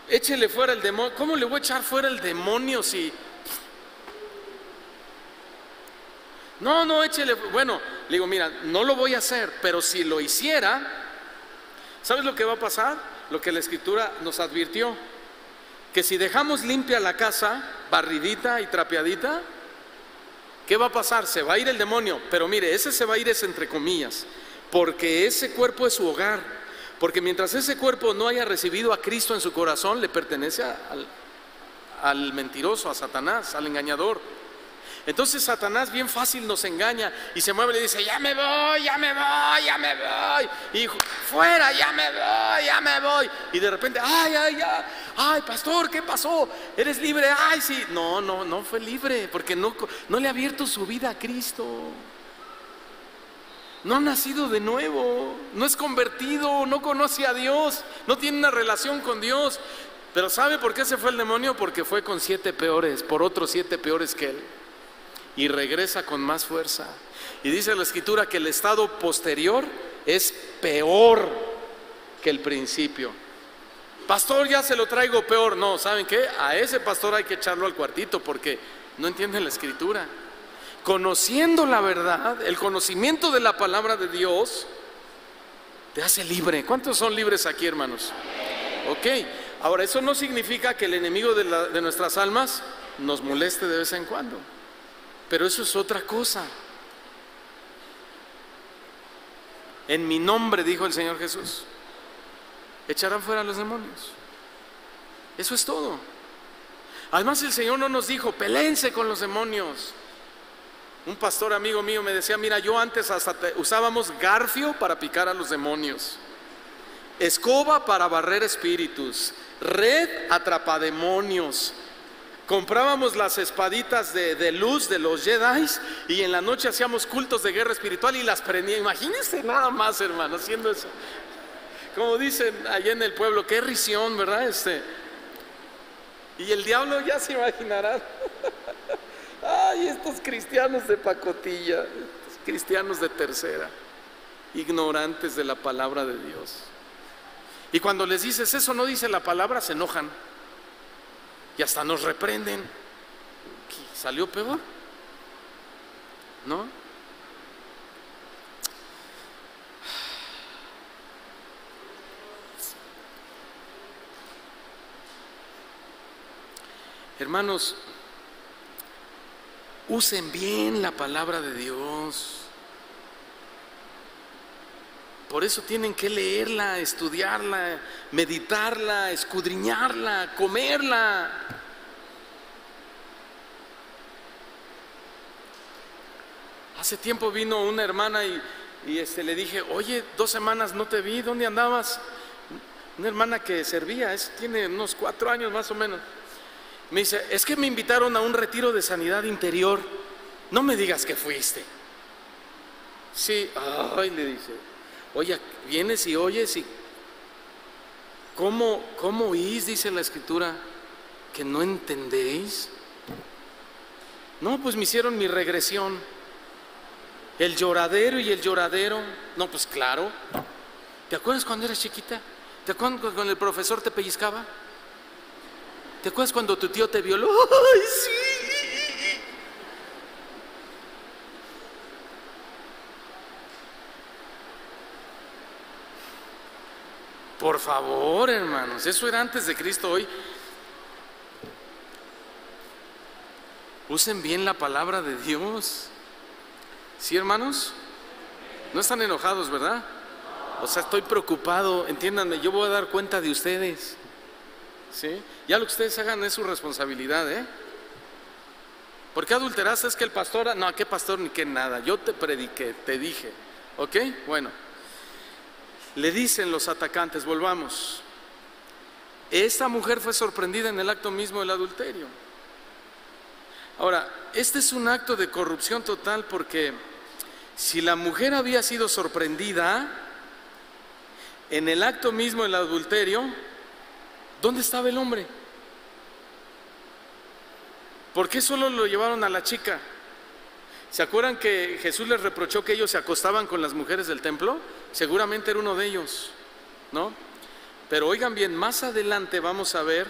S1: Échele fuera el demonio. ¿Cómo le voy a echar fuera el demonio si? No, échele. Bueno, le digo: mira, no lo voy a hacer, pero si lo hiciera, ¿sabes lo que va a pasar? Lo que la Escritura nos advirtió, que si dejamos limpia la casa, barridita y trapeadita, ¿qué va a pasar? Se va a ir el demonio. Pero mire, ese se va a ir es entre comillas, porque ese cuerpo es su hogar. Porque mientras ese cuerpo no haya recibido a Cristo en su corazón, le pertenece al mentiroso, a Satanás, al engañador. Entonces Satanás bien fácil nos engaña y se mueve y le dice: ya me voy, ya me voy, ya me voy. Y fuera, ya me voy, ya me voy. Y de repente: ay, pastor, ¿qué pasó? ¿Eres libre? Ay, sí. No fue libre, porque no le ha abierto su vida a Cristo. No ha nacido de nuevo, no es convertido, no conoce a Dios, no tiene una relación con Dios. Pero ¿sabe por qué se fue el demonio? Porque fue con 7 peores, por otros 7 peores que él. Y regresa con más fuerza. Y dice la Escritura que el estado posterior es peor que el principio. Pastor, ya se lo traigo peor. No, ¿saben qué? A ese pastor hay que echarlo al cuartito, porque no entienden la Escritura. Conociendo la verdad, el conocimiento de la palabra de Dios te hace libre. ¿Cuántos son libres aquí, hermanos? Ok, ahora eso no significa que el enemigo de nuestras almas nos moleste de vez en cuando. Pero eso es otra cosa. En mi nombre, dijo el Señor Jesús, echarán fuera a los demonios. Eso es todo. Además, el Señor no nos dijo: peléense con los demonios. Un pastor amigo mío me decía: mira, yo antes hasta usábamos garfio para picar a los demonios, escoba para barrer espíritus, red atrapademonios. Comprábamos las espaditas de luz de los Jedi y en la noche hacíamos cultos de guerra espiritual y las prendía. Imagínense nada más, hermano, haciendo eso. Como dicen allá en el pueblo, qué risión, ¿verdad? Y el diablo ya se imaginará. Ay, estos cristianos de pacotilla, estos cristianos de tercera, ignorantes de la palabra de Dios. Y cuando les dices: eso no dice la palabra, se enojan. Y hasta nos reprenden. Salió peor, ¿no? Hermanos, usen bien la palabra de Dios. Por eso tienen que leerla, estudiarla, meditarla, escudriñarla, comerla. Hace tiempo vino una hermana y le dije: oye, 2 semanas no te vi, ¿dónde andabas? Una hermana que servía, tiene unos 4 años más o menos. Me dice: es que me invitaron a un retiro de sanidad interior. No me digas que fuiste. Sí, ay, le dice. Oye, vienes y oyes y ¿cómo oís? Dice la Escritura, que no entendéis. No, pues me hicieron mi regresión. El lloradero y el lloradero. No, pues claro. ¿Te acuerdas cuando eras chiquita? ¿Te acuerdas cuando el profesor te pellizcaba? ¿Te acuerdas cuando tu tío te violó? ¡Ay, sí! Por favor, hermanos, eso era antes de Cristo. Hoy usen bien la palabra de Dios. ¿Sí, hermanos? No están enojados, ¿verdad? O sea, estoy preocupado, entiéndanme, yo voy a dar cuenta de ustedes. ¿Sí? Ya lo que ustedes hagan es su responsabilidad, ¿eh? ¿Por qué adulteraste? Es que el pastor, no, ¿qué pastor ni qué nada? Yo te prediqué, te dije, ¿ok? Bueno, le dicen los atacantes, volvamos. Esta mujer fue sorprendida en el acto mismo del adulterio. Ahora, este es un acto de corrupción total, porque si la mujer había sido sorprendida en el acto mismo del adulterio, ¿dónde estaba el hombre? ¿Por qué solo lo llevaron a la chica? ¿Se acuerdan que Jesús les reprochó que ellos se acostaban con las mujeres del templo? Seguramente era uno de ellos, ¿no? Pero oigan bien, más adelante vamos a ver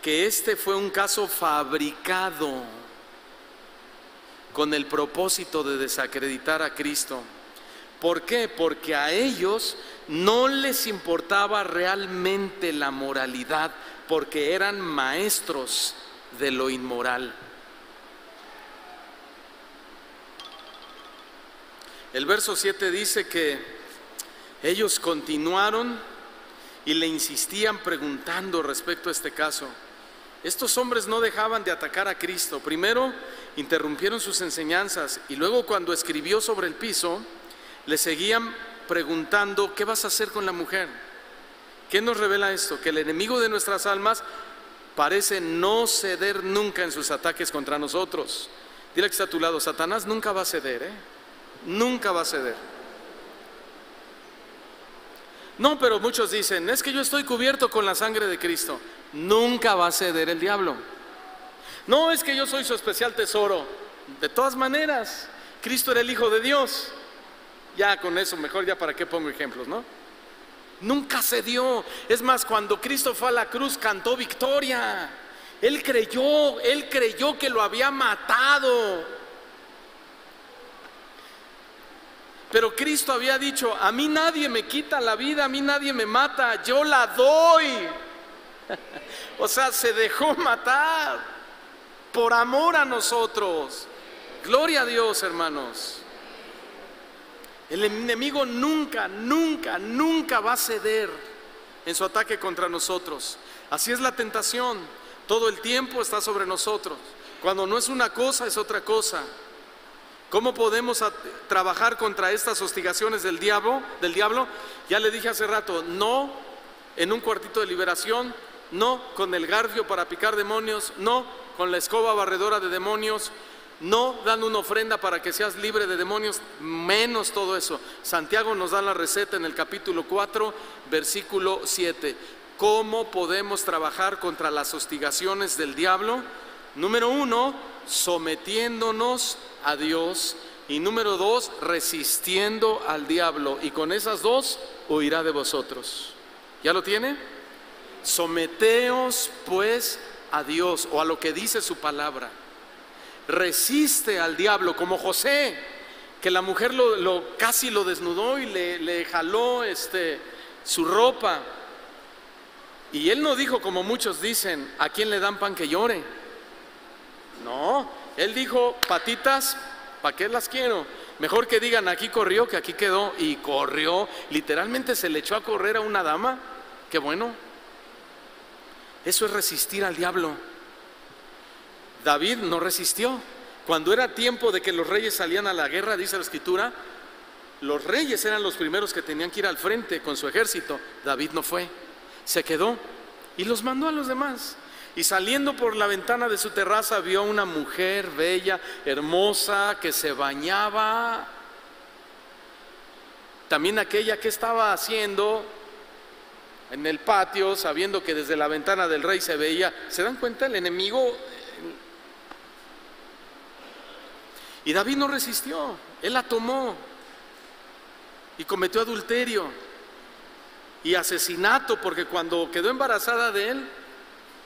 S1: que este fue un caso fabricado con el propósito de desacreditar a Cristo. ¿Por qué? Porque a ellos no les importaba realmente la moralidad, porque eran maestros de lo inmoral. El verso 7 dice que ellos continuaron y le insistían preguntando respecto a este caso. Estos hombres no dejaban de atacar a Cristo. Primero interrumpieron sus enseñanzas y luego, cuando escribió sobre el piso, le seguían preguntando: ¿qué vas a hacer con la mujer? ¿Qué nos revela esto? Que el enemigo de nuestras almas parece no ceder nunca en sus ataques contra nosotros. Dile que está a tu lado: Satanás nunca va a ceder, ¿eh? Nunca va a ceder. No, pero muchos dicen: es que yo estoy cubierto con la sangre de Cristo. Nunca va a ceder el diablo. No, es que yo soy su especial tesoro. De todas maneras, Cristo era el Hijo de Dios. Ya con eso, mejor ya para qué pongo ejemplos, ¿no? Nunca cedió. Es más, cuando Cristo fue a la cruz, cantó victoria. Él creyó que lo había matado. Pero Cristo había dicho: a mí nadie me quita la vida, a mí nadie me mata, yo la doy. O sea, se dejó matar por amor a nosotros. Gloria a Dios, hermanos. El enemigo nunca va a ceder en su ataque contra nosotros. Así es la tentación. Todo el tiempo está sobre nosotros. Cuando no es una cosa, es otra cosa. ¿Cómo podemos trabajar contra estas hostigaciones del diablo? Ya le dije hace rato: no en un cuartito de liberación, no con el garfio para picar demonios, no con la escoba barredora de demonios, no dando una ofrenda para que seas libre de demonios, menos todo eso. Santiago nos da la receta en el capítulo 4, versículo 7. ¿Cómo podemos trabajar contra las hostigaciones del diablo? Número 1, sometiéndonos a Dios. Y número 2, resistiendo al diablo. Y con esas dos, huirá de vosotros. ¿Ya lo tiene? Someteos pues a Dios, o a lo que dice su palabra. Resiste al diablo, como José, que la mujer casi lo desnudó y le jaló su ropa. Y él no dijo, como muchos dicen: ¿a quién le dan pan que llore? No, él dijo: patitas, ¿para qué las quiero? Mejor que digan: aquí corrió que aquí quedó. Y corrió, literalmente se le echó a correr a una dama. Qué bueno. Eso es resistir al diablo. David no resistió. Cuando era tiempo de que los reyes salían a la guerra, dice la escritura, los reyes eran los primeros que tenían que ir al frente con su ejército. David no fue, se quedó y los mandó a los demás. Y saliendo por la ventana de su terraza, vio a una mujer bella, hermosa, que se bañaba. También aquella que estaba haciendo en el patio, sabiendo que desde la ventana del rey se veía. ¿Se dan cuenta? El enemigo. Y David no resistió, él la tomó y cometió adulterio y asesinato, porque cuando quedó embarazada de él,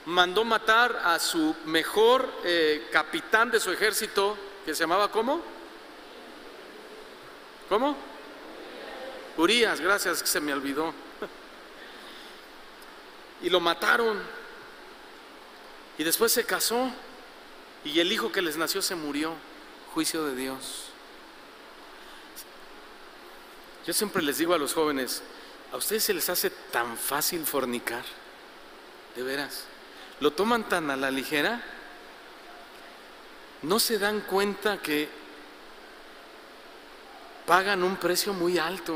S1: mandó matar a su mejor capitán de su ejército, que se llamaba ¿cómo? ¿Cómo? Urías, gracias, que se me olvidó. y lo mataron. Y después se casó y el hijo que les nació se murió. Juicio de Dios. Yo siempre les digo a los jóvenes, ¿a ustedes se les hace tan fácil fornicar? De veras. ¿Lo toman tan a la ligera? ¿No se dan cuenta que pagan un precio muy alto?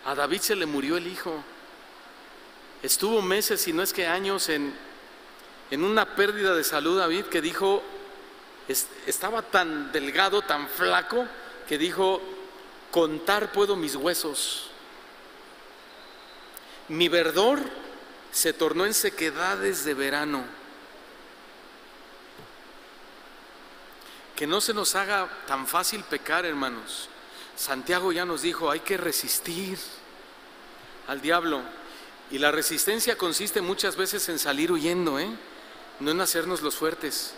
S1: A David se le murió el hijo. Estuvo meses, si no es que años, en una pérdida de salud David, que dijo, estaba tan delgado, tan flaco, que dijo, contar puedo mis huesos. Mi verdor se tornó en sequedades de verano. Que no se nos haga tan fácil pecar, hermanos. Santiago ya nos dijo, hay que resistir al diablo. Y la resistencia consiste muchas veces en salir huyendo, no en hacernos los fuertes.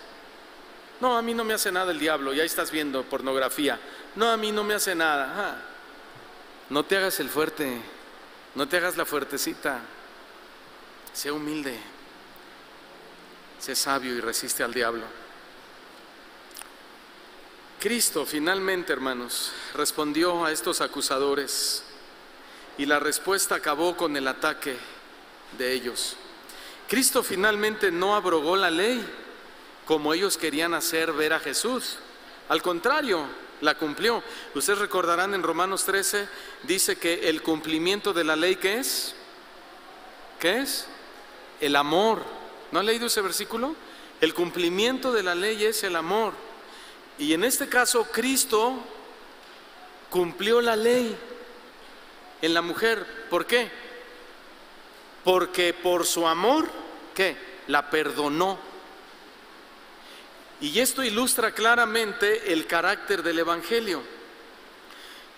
S1: No, a mí no me hace nada el diablo, ya estás viendo pornografía. No, a mí no me hace nada. No te hagas el fuerte, no te hagas la fuertecita. Sé humilde, sé sabio y resiste al diablo. Cristo finalmente, hermanos, respondió a estos acusadores y la respuesta acabó con el ataque de ellos. Cristo finalmente no abrogó la ley como ellos querían hacer ver a Jesús. Al contrario, la cumplió. Ustedes recordarán en Romanos 13, dice que el cumplimiento de la ley, ¿qué es? ¿Qué es? El amor. ¿No han leído ese versículo? El cumplimiento de la ley es el amor. Y en este caso, Cristo cumplió la ley en la mujer. ¿Por qué? Porque por su amor, ¿qué? La perdonó. Y esto ilustra claramente el carácter del Evangelio.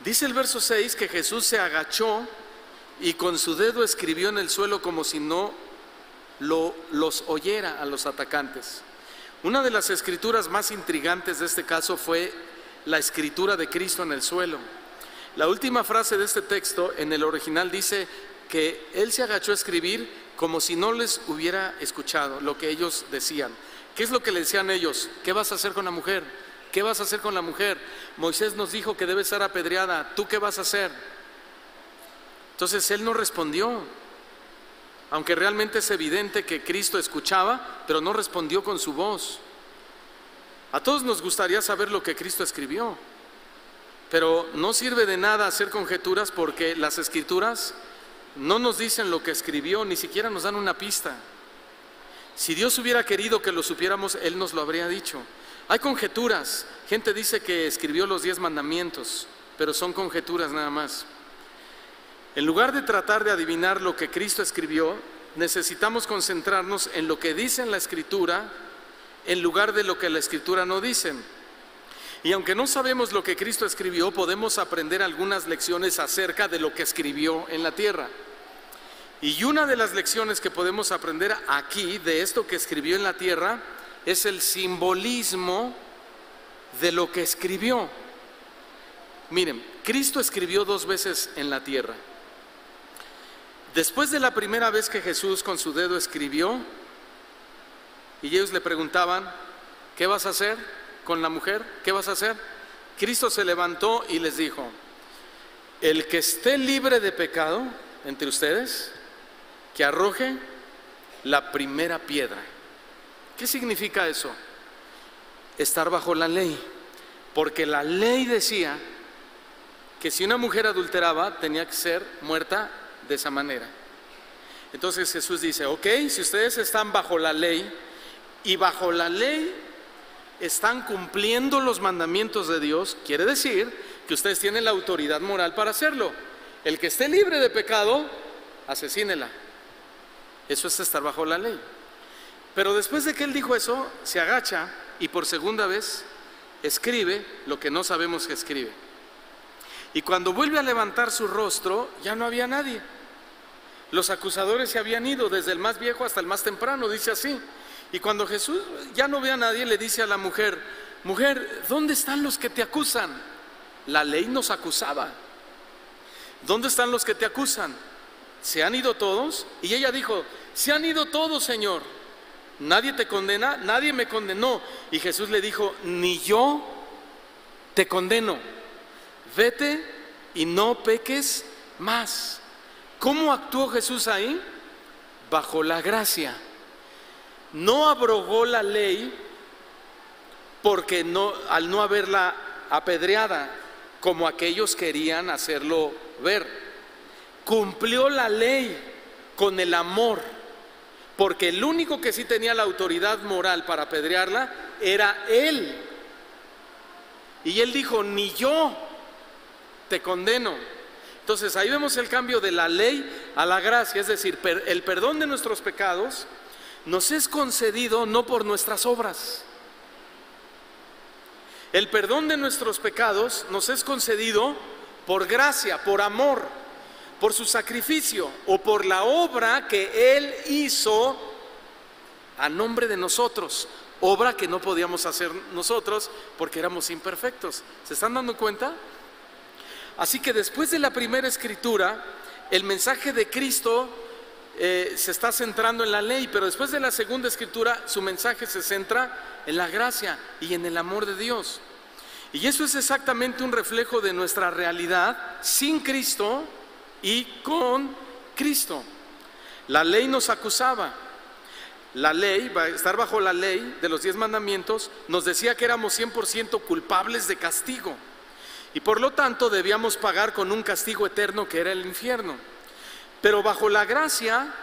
S1: Dice el verso 6 que Jesús se agachó y con su dedo escribió en el suelo como si no los oyera a los atacantes. Una de las escrituras más intrigantes de este caso fue la escritura de Cristo en el suelo. La última frase de este texto en el original dice que Él se agachó a escribir como si no les hubiera escuchado lo que ellos decían. ¿Qué es lo que le decían ellos? ¿Qué vas a hacer con la mujer? ¿Qué vas a hacer con la mujer? Moisés nos dijo que debe ser apedreada. ¿Tú qué vas a hacer? Entonces Él no respondió. Aunque realmente es evidente que Cristo escuchaba, pero no respondió con su voz. A todos nos gustaría saber lo que Cristo escribió, pero no sirve de nada hacer conjeturas porque las Escrituras no nos dicen lo que escribió, ni siquiera nos dan una pista. Si Dios hubiera querido que lo supiéramos, Él nos lo habría dicho. Hay conjeturas, gente dice que escribió los 10 mandamientos, pero son conjeturas nada más. En lugar de tratar de adivinar lo que Cristo escribió, necesitamos concentrarnos en lo que dice en la Escritura, en lugar de lo que la Escritura no dice. Y aunque no sabemos lo que Cristo escribió, podemos aprender algunas lecciones acerca de lo que escribió en la tierra. Y una de las lecciones que podemos aprender aquí, de esto que escribió en la tierra, es el simbolismo de lo que escribió. Miren, Cristo escribió 2 veces en la tierra. Después de la primera vez que Jesús con su dedo escribió, y ellos le preguntaban, ¿qué vas a hacer con la mujer? ¿Qué vas a hacer? Cristo se levantó y les dijo, el que esté libre de pecado entre ustedes, que arroje la primera piedra. ¿Qué significa eso? Estar bajo la ley, porque la ley decía que si una mujer adulteraba tenía que ser muerta de esa manera. Entonces Jesús dice, ok, si ustedes están bajo la ley y bajo la ley están cumpliendo los mandamientos de Dios, quiere decir que ustedes tienen la autoridad moral para hacerlo. El que esté libre de pecado, asesínela. Eso es estar bajo la ley. Pero después de que Él dijo eso, se agacha y por segunda vez escribe lo que no sabemos que escribe. Y cuando vuelve a levantar su rostro, ya no había nadie. Los acusadores se habían ido, desde el más viejo hasta el más temprano, dice así. Y cuando Jesús ya no ve a nadie, le dice a la mujer, mujer, ¿dónde están los que te acusan? La ley nos acusaba. ¿Dónde están los que te acusan? ¿se han ido todos? Y ella dijo, se han ido todos, Señor. ¿Nadie te condena? Nadie me condenó. Y Jesús le dijo, ni yo te condeno. Vete y no peques más. ¿Cómo actuó Jesús ahí? Bajo la gracia. No abrogó la ley porque al no haberla apedreada, como aquellos querían hacerlo ver. Cumplió la ley con el amor, porque el único que sí tenía la autoridad moral para apedrearla era Él. Y Él dijo, ni yo te condeno. Entonces ahí vemos el cambio de la ley a la gracia, es decir, el perdón de nuestros pecados nos es concedido no por nuestras obras. El perdón de nuestros pecados nos es concedido por gracia, por amor, por su sacrificio o por la obra que Él hizo a nombre de nosotros, obra que no podíamos hacer nosotros porque éramos imperfectos. ¿Se están dando cuenta? Así que después de la primera escritura, el mensaje de Cristo se está centrando en la ley, pero después de la segunda escritura, su mensaje se centra en la gracia y en el amor de Dios. Y eso es exactamente un reflejo de nuestra realidad sin Cristo y con Cristo. La ley nos acusaba. La ley, estar bajo la ley de los 10 mandamientos, nos decía que éramos 100% culpables de castigo. Y por lo tanto debíamos pagar con un castigo eterno que era el infierno. Pero bajo la gracia,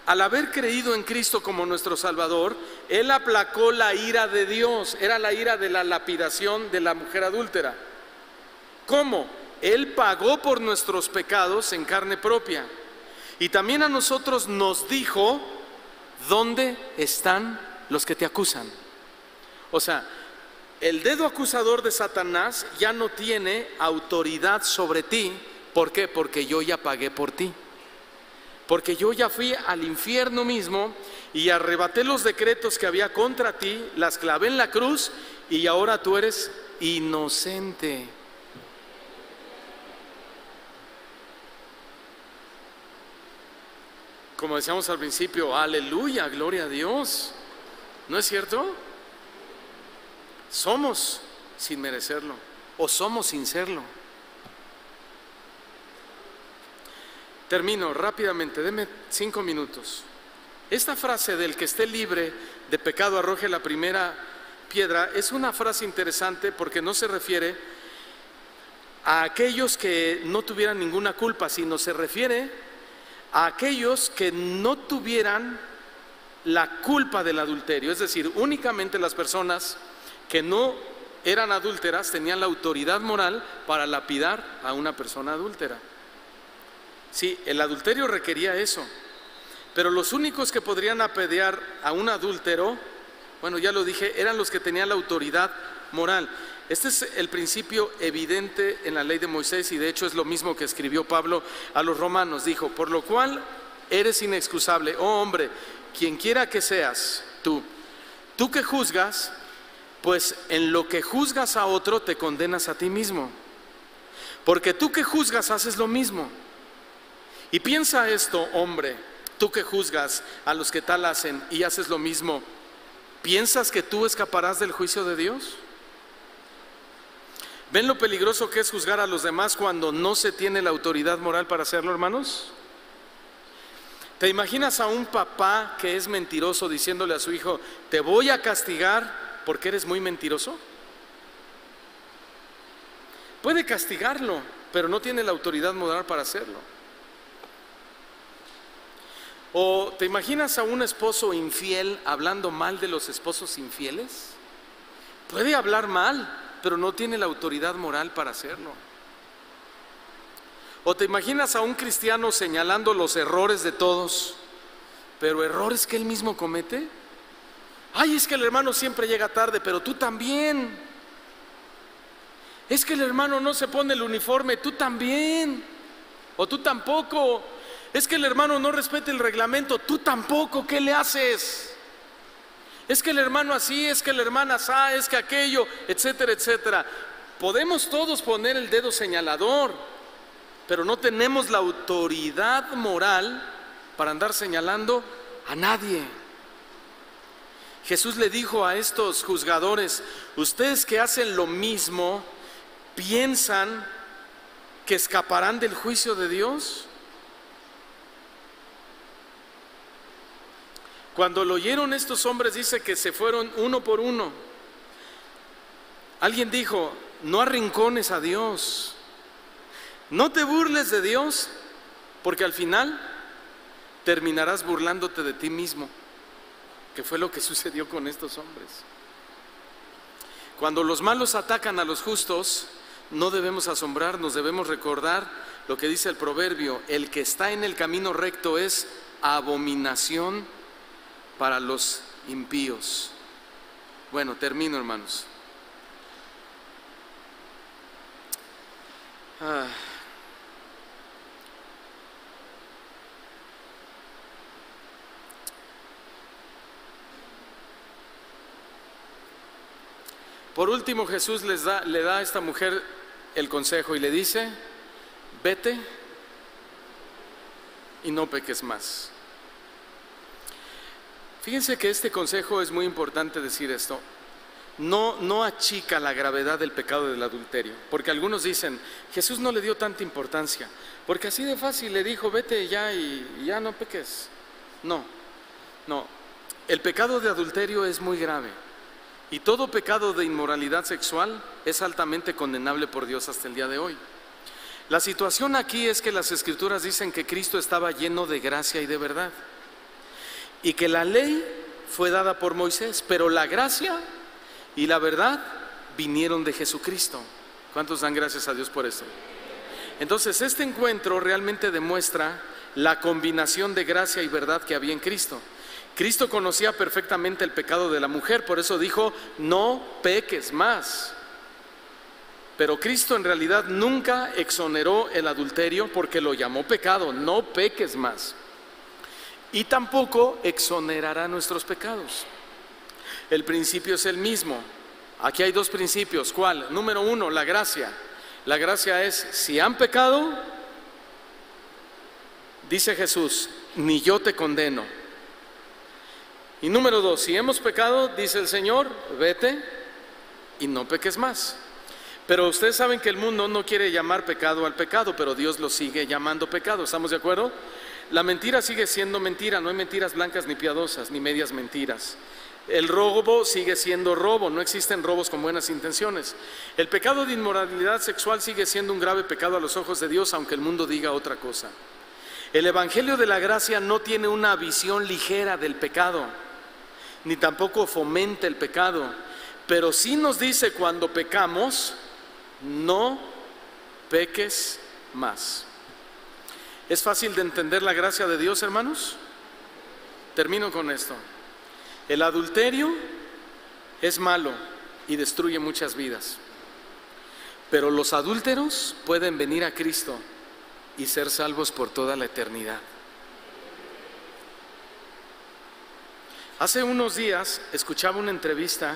S1: al haber creído en Cristo como nuestro Salvador, Él aplacó la ira de Dios. Era la ira de la lapidación de la mujer adúltera. ¿Cómo? Él pagó por nuestros pecados en carne propia. Y también a nosotros nos dijo, ¿dónde están los que te acusan? O sea, el dedo acusador de Satanás ya no tiene autoridad sobre ti. ¿Por qué? Porque yo ya pagué por ti. Porque yo ya fui al infierno mismo y arrebaté los decretos que había contra ti, las clavé en la cruz y ahora tú eres inocente. Como decíamos al principio, aleluya, gloria a Dios. ¿No es cierto? Somos sin merecerlo o somos sin serlo. Termino rápidamente, deme 5 minutos. Esta frase del que esté libre de pecado arroje la primera piedra es una frase interesante porque no se refiere a aquellos que no tuvieran ninguna culpa, sino se refiere a aquellos que no tuvieran la culpa del adulterio. Es decir, únicamente las personas que no eran adúlteras tenían la autoridad moral para lapidar a una persona adúltera. Sí, el adulterio requería eso, pero los únicos que podrían apedrear a un adúltero, bueno, ya lo dije, eran los que tenían la autoridad moral. Este es el principio evidente en la ley de Moisés y de hecho es lo mismo que escribió Pablo a los romanos. Dijo, por lo cual eres inexcusable, oh hombre, quien quiera que seas tú que juzgas, pues en lo que juzgas a otro te condenas a ti mismo, porque tú que juzgas haces lo mismo. Y piensa esto, hombre, tú que juzgas a los que tal hacen y haces lo mismo, ¿piensas que tú escaparás del juicio de Dios? ¿Ven lo peligroso que es juzgar a los demás cuando no se tiene la autoridad moral para hacerlo, hermanos? ¿Te imaginas a un papá que es mentiroso diciéndole a su hijo, te voy a castigar porque eres muy mentiroso? Puede castigarlo, pero no tiene la autoridad moral para hacerlo. ¿O te imaginas a un esposo infiel hablando mal de los esposos infieles? Puede hablar mal, pero no tiene la autoridad moral para hacerlo. ¿O te imaginas a un cristiano señalando los errores de todos, pero errores que él mismo comete? Ay, es que el hermano siempre llega tarde, pero tú también. Es que el hermano no se pone el uniforme, tú también. O tú tampoco. Es que el hermano no respeta el reglamento, tú tampoco, ¿qué le haces? Es que el hermano así, es que la hermana así, es que aquello, etcétera, etcétera. Podemos todos poner el dedo señalador, pero no tenemos la autoridad moral para andar señalando a nadie. Jesús le dijo a estos juzgadores: ustedes que hacen lo mismo, ¿piensan que escaparán del juicio de Dios? Cuando lo oyeron estos hombres, dice que se fueron uno por uno. Alguien dijo: no arrincones a Dios, no te burles de Dios, porque al final terminarás burlándote de ti mismo, que fue lo que sucedió con estos hombres. Cuando los malos atacan a los justos, no debemos asombrarnos, debemos recordar lo que dice el proverbio: el que está en el camino recto es abominación para los impíos. Bueno, termino, hermanos. Por último, Jesús le da a esta mujer el consejo y le dice: vete y no peques más. Fíjense que este consejo es muy importante decir esto. No achica la gravedad del pecado del adulterio, porque algunos dicen: Jesús no le dio tanta importancia, porque así de fácil le dijo: vete ya y ya no peques. No, el pecado de adulterio es muy grave, y todo pecado de inmoralidad sexual es altamente condenable por Dios hasta el día de hoy. La situación aquí es que las Escrituras dicen que Cristo estaba lleno de gracia y de verdad, y que la ley fue dada por Moisés, pero la gracia y la verdad vinieron de Jesucristo. ¿Cuántos dan gracias a Dios por esto? Entonces, este encuentro realmente demuestra la combinación de gracia y verdad que había en Cristo. Cristo conocía perfectamente el pecado de la mujer, por eso dijo: no peques más. Pero Cristo en realidad nunca exoneró el adulterio, porque lo llamó pecado: no peques más. Y tampoco exonerará nuestros pecados. El principio es el mismo. Aquí hay dos principios. ¿Cuál? Número uno, la gracia. La gracia es: si han pecado, dice Jesús, ni yo te condeno. Y número dos, si hemos pecado, dice el Señor, vete y no peques más. Pero ustedes saben que el mundo no quiere llamar pecado al pecado, pero Dios lo sigue llamando pecado. ¿Estamos de acuerdo? La mentira sigue siendo mentira. No hay mentiras blancas ni piadosas, ni medias mentiras. El robo sigue siendo robo. No existen robos con buenas intenciones. El pecado de inmoralidad sexual sigue siendo un grave pecado a los ojos de Dios, aunque el mundo diga otra cosa. El evangelio de la gracia no tiene una visión ligera del pecado, ni tampoco fomenta el pecado, pero sí nos dice cuando pecamos: no peques más. ¿Es fácil de entender la gracia de Dios, hermanos? Termino con esto. El adulterio es malo y destruye muchas vidas, pero los adúlteros pueden venir a Cristo y ser salvos por toda la eternidad. Hace unos días escuchaba una entrevista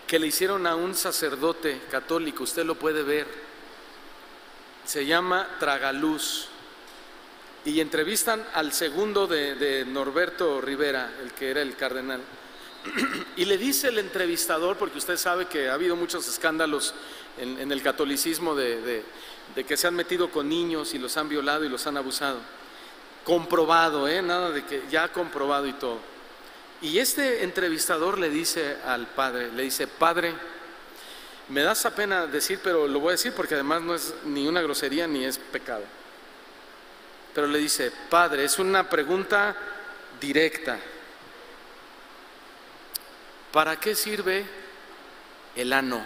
S1: que le hicieron a un sacerdote católico. Usted lo puede ver. Se llama Tragaluz. Y entrevistan al segundo de Norberto Rivera, el que era el cardenal. Y le dice el entrevistador, porque usted sabe que ha habido muchos escándalos en el catolicismo de que se han metido con niños y los han violado y los han abusado. Comprobado, nada de que ya comprobado y todo. Y este entrevistador le dice al padre, le dice: padre, me da esa pena decir, pero lo voy a decir porque además no es ni una grosería ni es pecado. Pero le dice: padre, es una pregunta directa. ¿Para qué sirve el ano?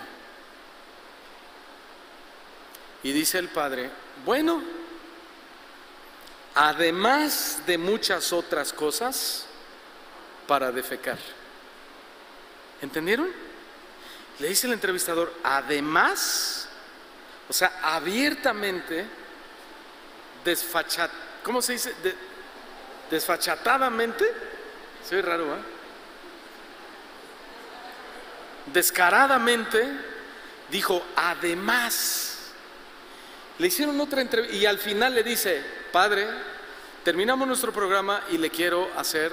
S1: Y dice el padre: bueno, además de muchas otras cosas, para defecar. ¿Entendieron? Le dice el entrevistador: además, o sea, abiertamente, ¿cómo se dice? Desfachatadamente, se ve raro, descaradamente dijo: además. Le hicieron otra entrevista y al final le dice: padre, terminamos nuestro programa y le quiero hacer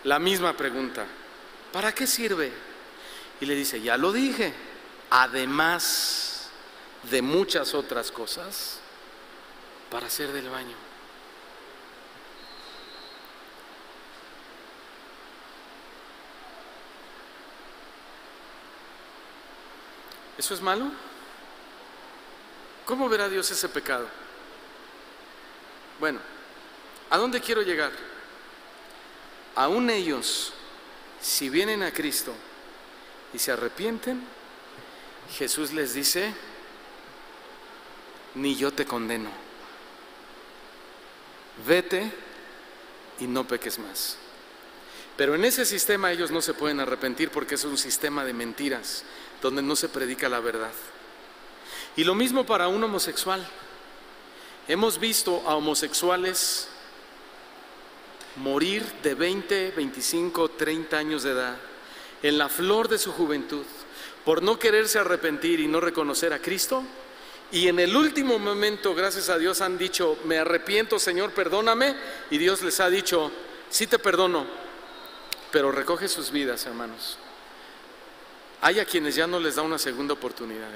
S1: la misma pregunta. ¿Para qué sirve? Y le dice: ya lo dije, además de muchas otras cosas, para hacer del baño. ¿Eso es malo? ¿Cómo verá Dios ese pecado? Bueno, ¿a dónde quiero llegar? Aún ellos, si vienen a Cristo y se arrepienten, Jesús les dice: ni yo te condeno, vete y no peques más. Pero en ese sistema ellos no se pueden arrepentir, porque es un sistema de mentiras, donde no se predica la verdad. Y lo mismo para un homosexual. Hemos visto a homosexuales morir de 20, 25, 30 años de edad, en la flor de su juventud, por no quererse arrepentir y no reconocer a Cristo. Y en el último momento, gracias a Dios, han dicho: me arrepiento, Señor, perdóname. Y Dios les ha dicho: sí te perdono, pero recoge sus vidas, hermanos. Hay a quienes ya no les da una segunda oportunidad,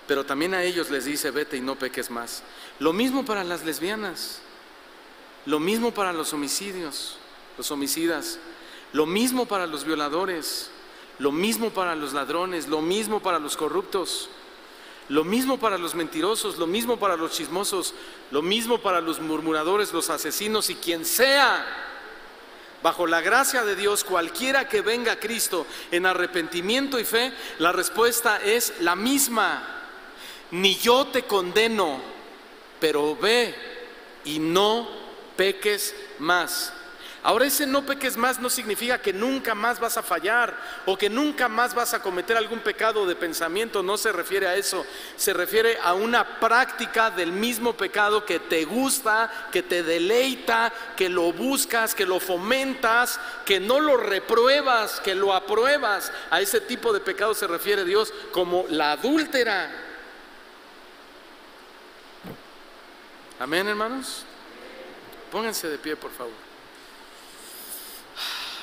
S1: pero también a ellos les dice: vete y no peques más. Lo mismo para las lesbianas, lo mismo para los homicidios, los homicidas, lo mismo para los violadores, lo mismo para los ladrones, lo mismo para los corruptos, lo mismo para los mentirosos, lo mismo para los chismosos, lo mismo para los murmuradores, los asesinos y quien sea. Bajo la gracia de Dios, cualquiera que venga a Cristo en arrepentimiento y fe, la respuesta es la misma: ni yo te condeno, pero ve y no peques más. Ahora, ese no peques más no significa que nunca más vas a fallar o que nunca más vas a cometer algún pecado de pensamiento. No se refiere a eso. Se refiere a una práctica del mismo pecado que te gusta, que te deleita, que lo buscas, que lo fomentas, que no lo repruebas, que lo apruebas. A ese tipo de pecado se refiere Dios como la adúltera. Amén, hermanos. Pónganse de pie, por favor.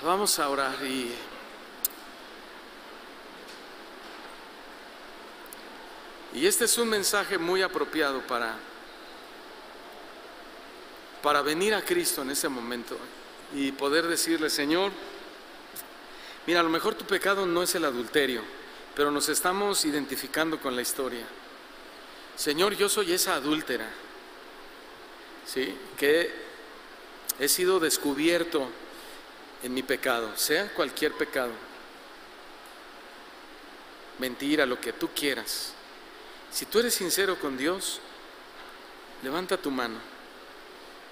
S1: Vamos a orar y este es un mensaje muy apropiado para venir a Cristo en ese momento y poder decirle: Señor, mira, a lo mejor tu pecado no es el adulterio, pero nos estamos identificando con la historia. Señor, yo soy esa adúltera, ¿sí?, que he sido descubierto en mi pecado, sea cualquier pecado, mentira, lo que tú quieras. Si tú eres sincero con Dios, levanta tu mano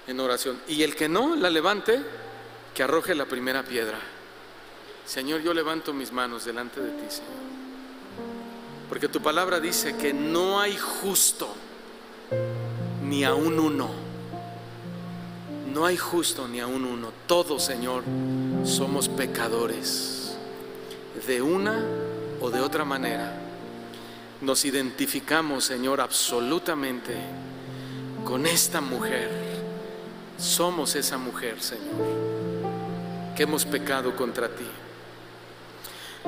S1: en oración, y el que no la levante, que arroje la primera piedra. Señor, yo levanto mis manos delante de ti, Señor, porque tu palabra dice que no hay justo ni aun uno. No hay justo ni aun uno. Todos, Señor, somos pecadores. De una o de otra manera nos identificamos, Señor, absolutamente con esta mujer. Somos esa mujer, Señor, que hemos pecado contra ti.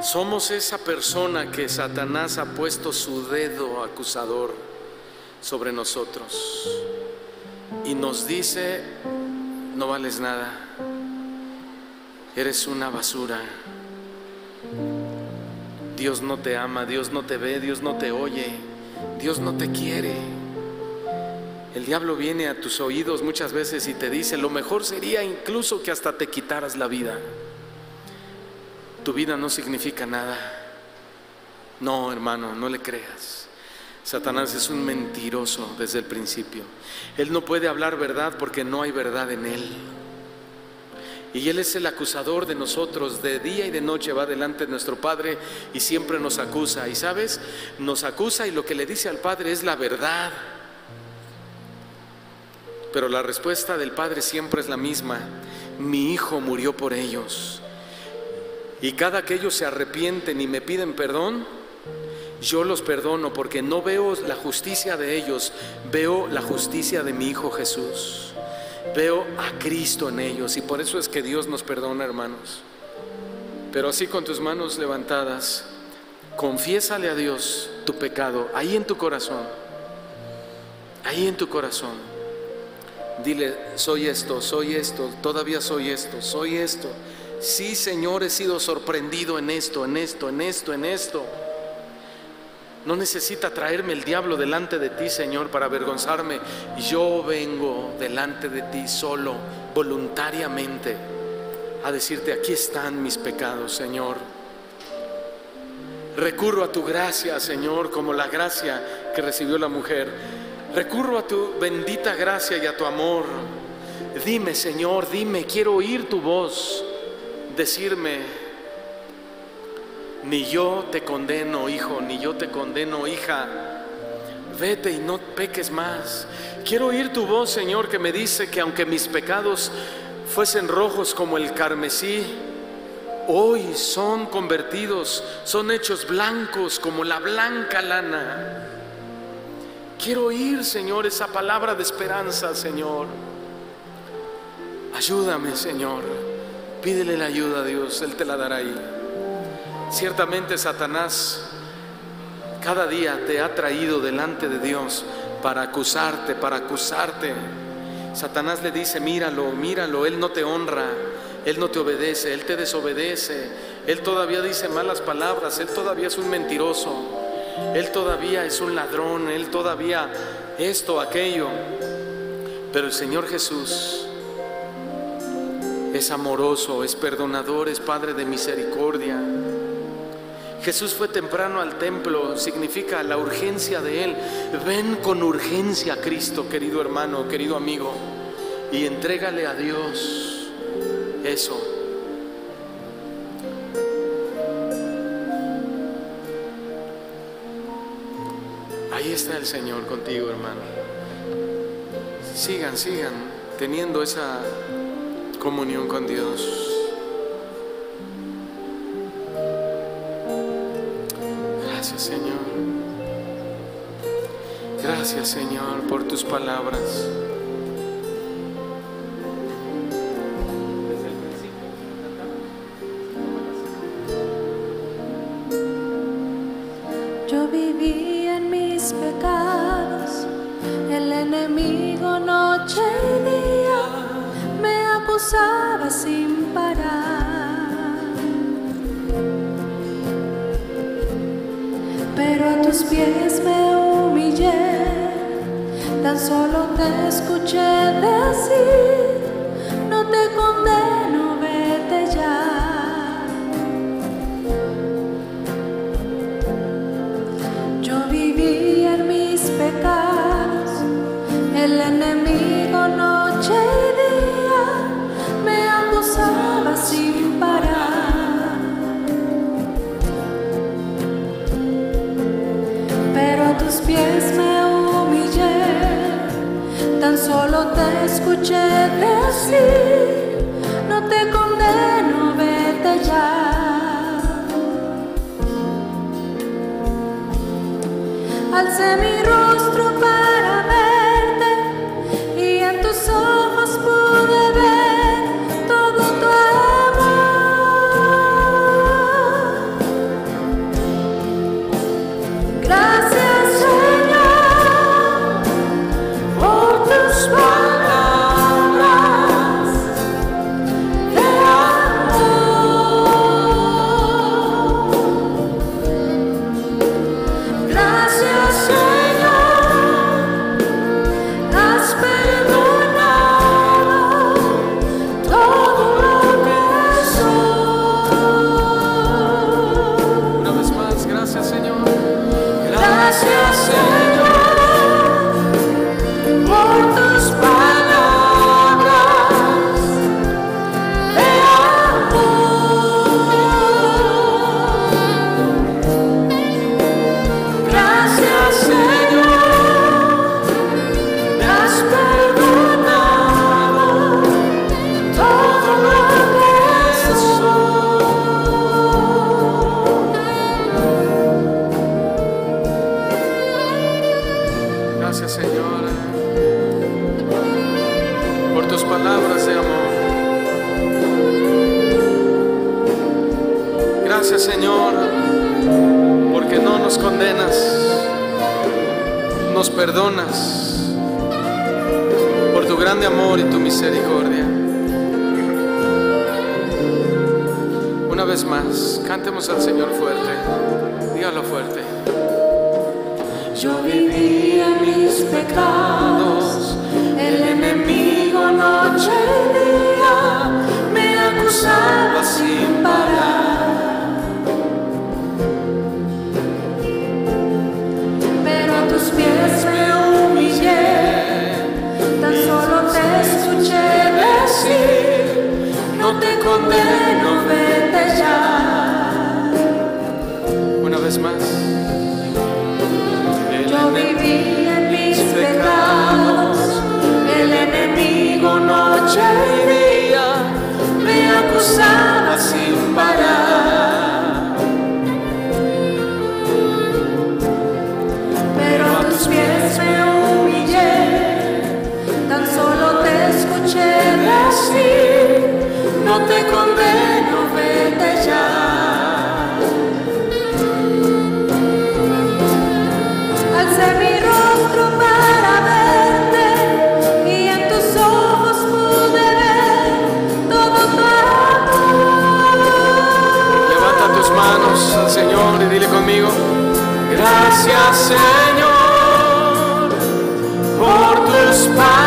S1: Somos esa persona que Satanás ha puesto su dedo acusador sobre nosotros y nos dice: no vales nada, eres una basura, Dios no te ama, Dios no te ve, Dios no te oye, Dios no te quiere. El diablo viene a tus oídos muchas veces y te dice: lo mejor sería incluso que hasta te quitaras la vida. Tu vida no significa nada. No, hermano, no le creas. Satanás es un mentiroso desde el principio. Él no puede hablar verdad porque no hay verdad en él. Y él es el acusador de nosotros. De día y de noche va delante de nuestro Padre y siempre nos acusa. Y sabes, nos acusa y lo que le dice al Padre es la verdad. Pero la respuesta del Padre siempre es la misma: mi hijo murió por ellos. Y cada que ellos se arrepienten y me piden perdón, yo los perdono porque no veo la justicia de ellos, veo la justicia de mi Hijo Jesús. Veo a Cristo en ellos y por eso es que Dios nos perdona, hermanos. Pero así con tus manos levantadas, confiésale a Dios tu pecado, ahí en tu corazón. Ahí en tu corazón. Dile, soy esto, todavía soy esto, soy esto. Sí, Señor, he sido sorprendido en esto, en esto, en esto, en esto. No necesita traerme el diablo delante de ti, Señor, para avergonzarme. Yo vengo delante de ti solo, voluntariamente, a decirte, aquí están mis pecados, Señor. Recurro a tu gracia, Señor, como la gracia que recibió la mujer. Recurro a tu bendita gracia y a tu amor. Dime, Señor, dime, quiero oír tu voz decirme, ni yo te condeno, hijo, ni yo te condeno, hija, vete y no peques más. Quiero oír tu voz, Señor, que me dice que aunque mis pecados fuesen rojos como el carmesí, hoy son convertidos, son hechos blancos como la blanca lana. Quiero oír, Señor, esa palabra de esperanza, Señor. Ayúdame, Señor. Pídele la ayuda a Dios, Él te la dará ahí. Ciertamente Satanás cada día te ha traído delante de Dios para acusarte, para acusarte. Satanás le dice, míralo, míralo, Él no te honra, Él no te obedece, Él te desobedece, Él todavía dice malas palabras, Él todavía es un mentiroso, Él todavía es un ladrón, Él todavía esto, aquello. Pero el Señor Jesús es amoroso, es perdonador, es Padre de misericordia. Jesús fue temprano al templo, significa la urgencia de Él. Ven con urgencia a Cristo, querido hermano, querido amigo, y entrégale a Dios eso. Ahí está el Señor contigo, hermano. Sigan teniendo esa comunión con Dios. Gracias, Señor. Gracias, Señor, por tus palabras.
S2: Yo viví en mis pecados, el enemigo noche y día me acusaba sin parar, pero a tus pies me humillé, tan solo te escuché decir, no te condeno, vete ya. Yo viví en mis pecados, el enemigo noche y día me acusaba sin parar, pero a tus pies me humillé, tan solo te escuché decir, no te condeno, vete ya. Alcé mi rostro para verte y en tus ojos pude ver todo tu amor. Gracias, Señor, por tus palabras de amor. Gracias, Señor, has perdonado
S1: tus palabras de amor. Gracias, Señor, porque no nos condenas, nos perdonas por tu grande amor y tu misericordia. Una vez más, cantemos al Señor fuerte, dígalo fuerte.
S2: Yo vivía en mis pecados, el enemigo noche y día me acusaba sin parar. Pero a tus pies me humillé, tan solo te escuché decir, no te condeno, vete ya.
S1: Una vez más.
S2: Yo vivía en mis pecados, el enemigo noche y día me acusaba sin parar. Pero a tus pies me humillé, tan solo te escuché decir, no te condeno, vete ya. Alcé mi rostro para verte y en tus ojos pude ver todo tu amor.
S1: Levanta tus manos al Señor y dile conmigo: gracias, Señor, por tus palabras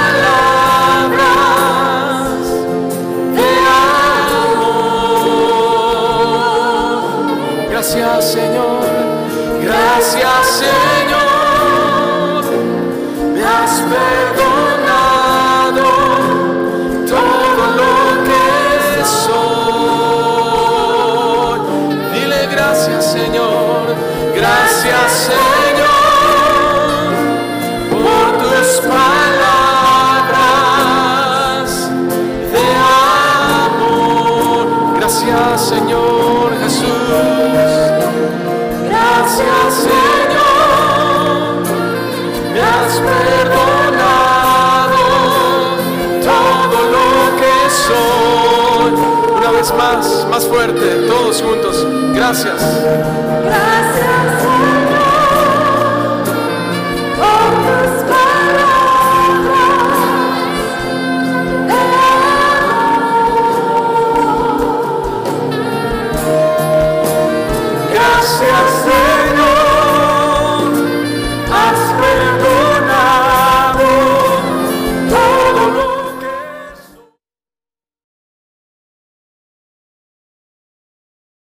S1: de amor. Gracias, Señor, gracias, Señor. Me has perdonado todo lo que soy. Dile gracias, Señor, gracias, Señor, por tus palabras de amor. Gracias, Señor Jesús. Gracias, Señor, me has perdonado todo lo que soy. Una vez más fuerte, todos juntos. Gracias.
S2: Gracias.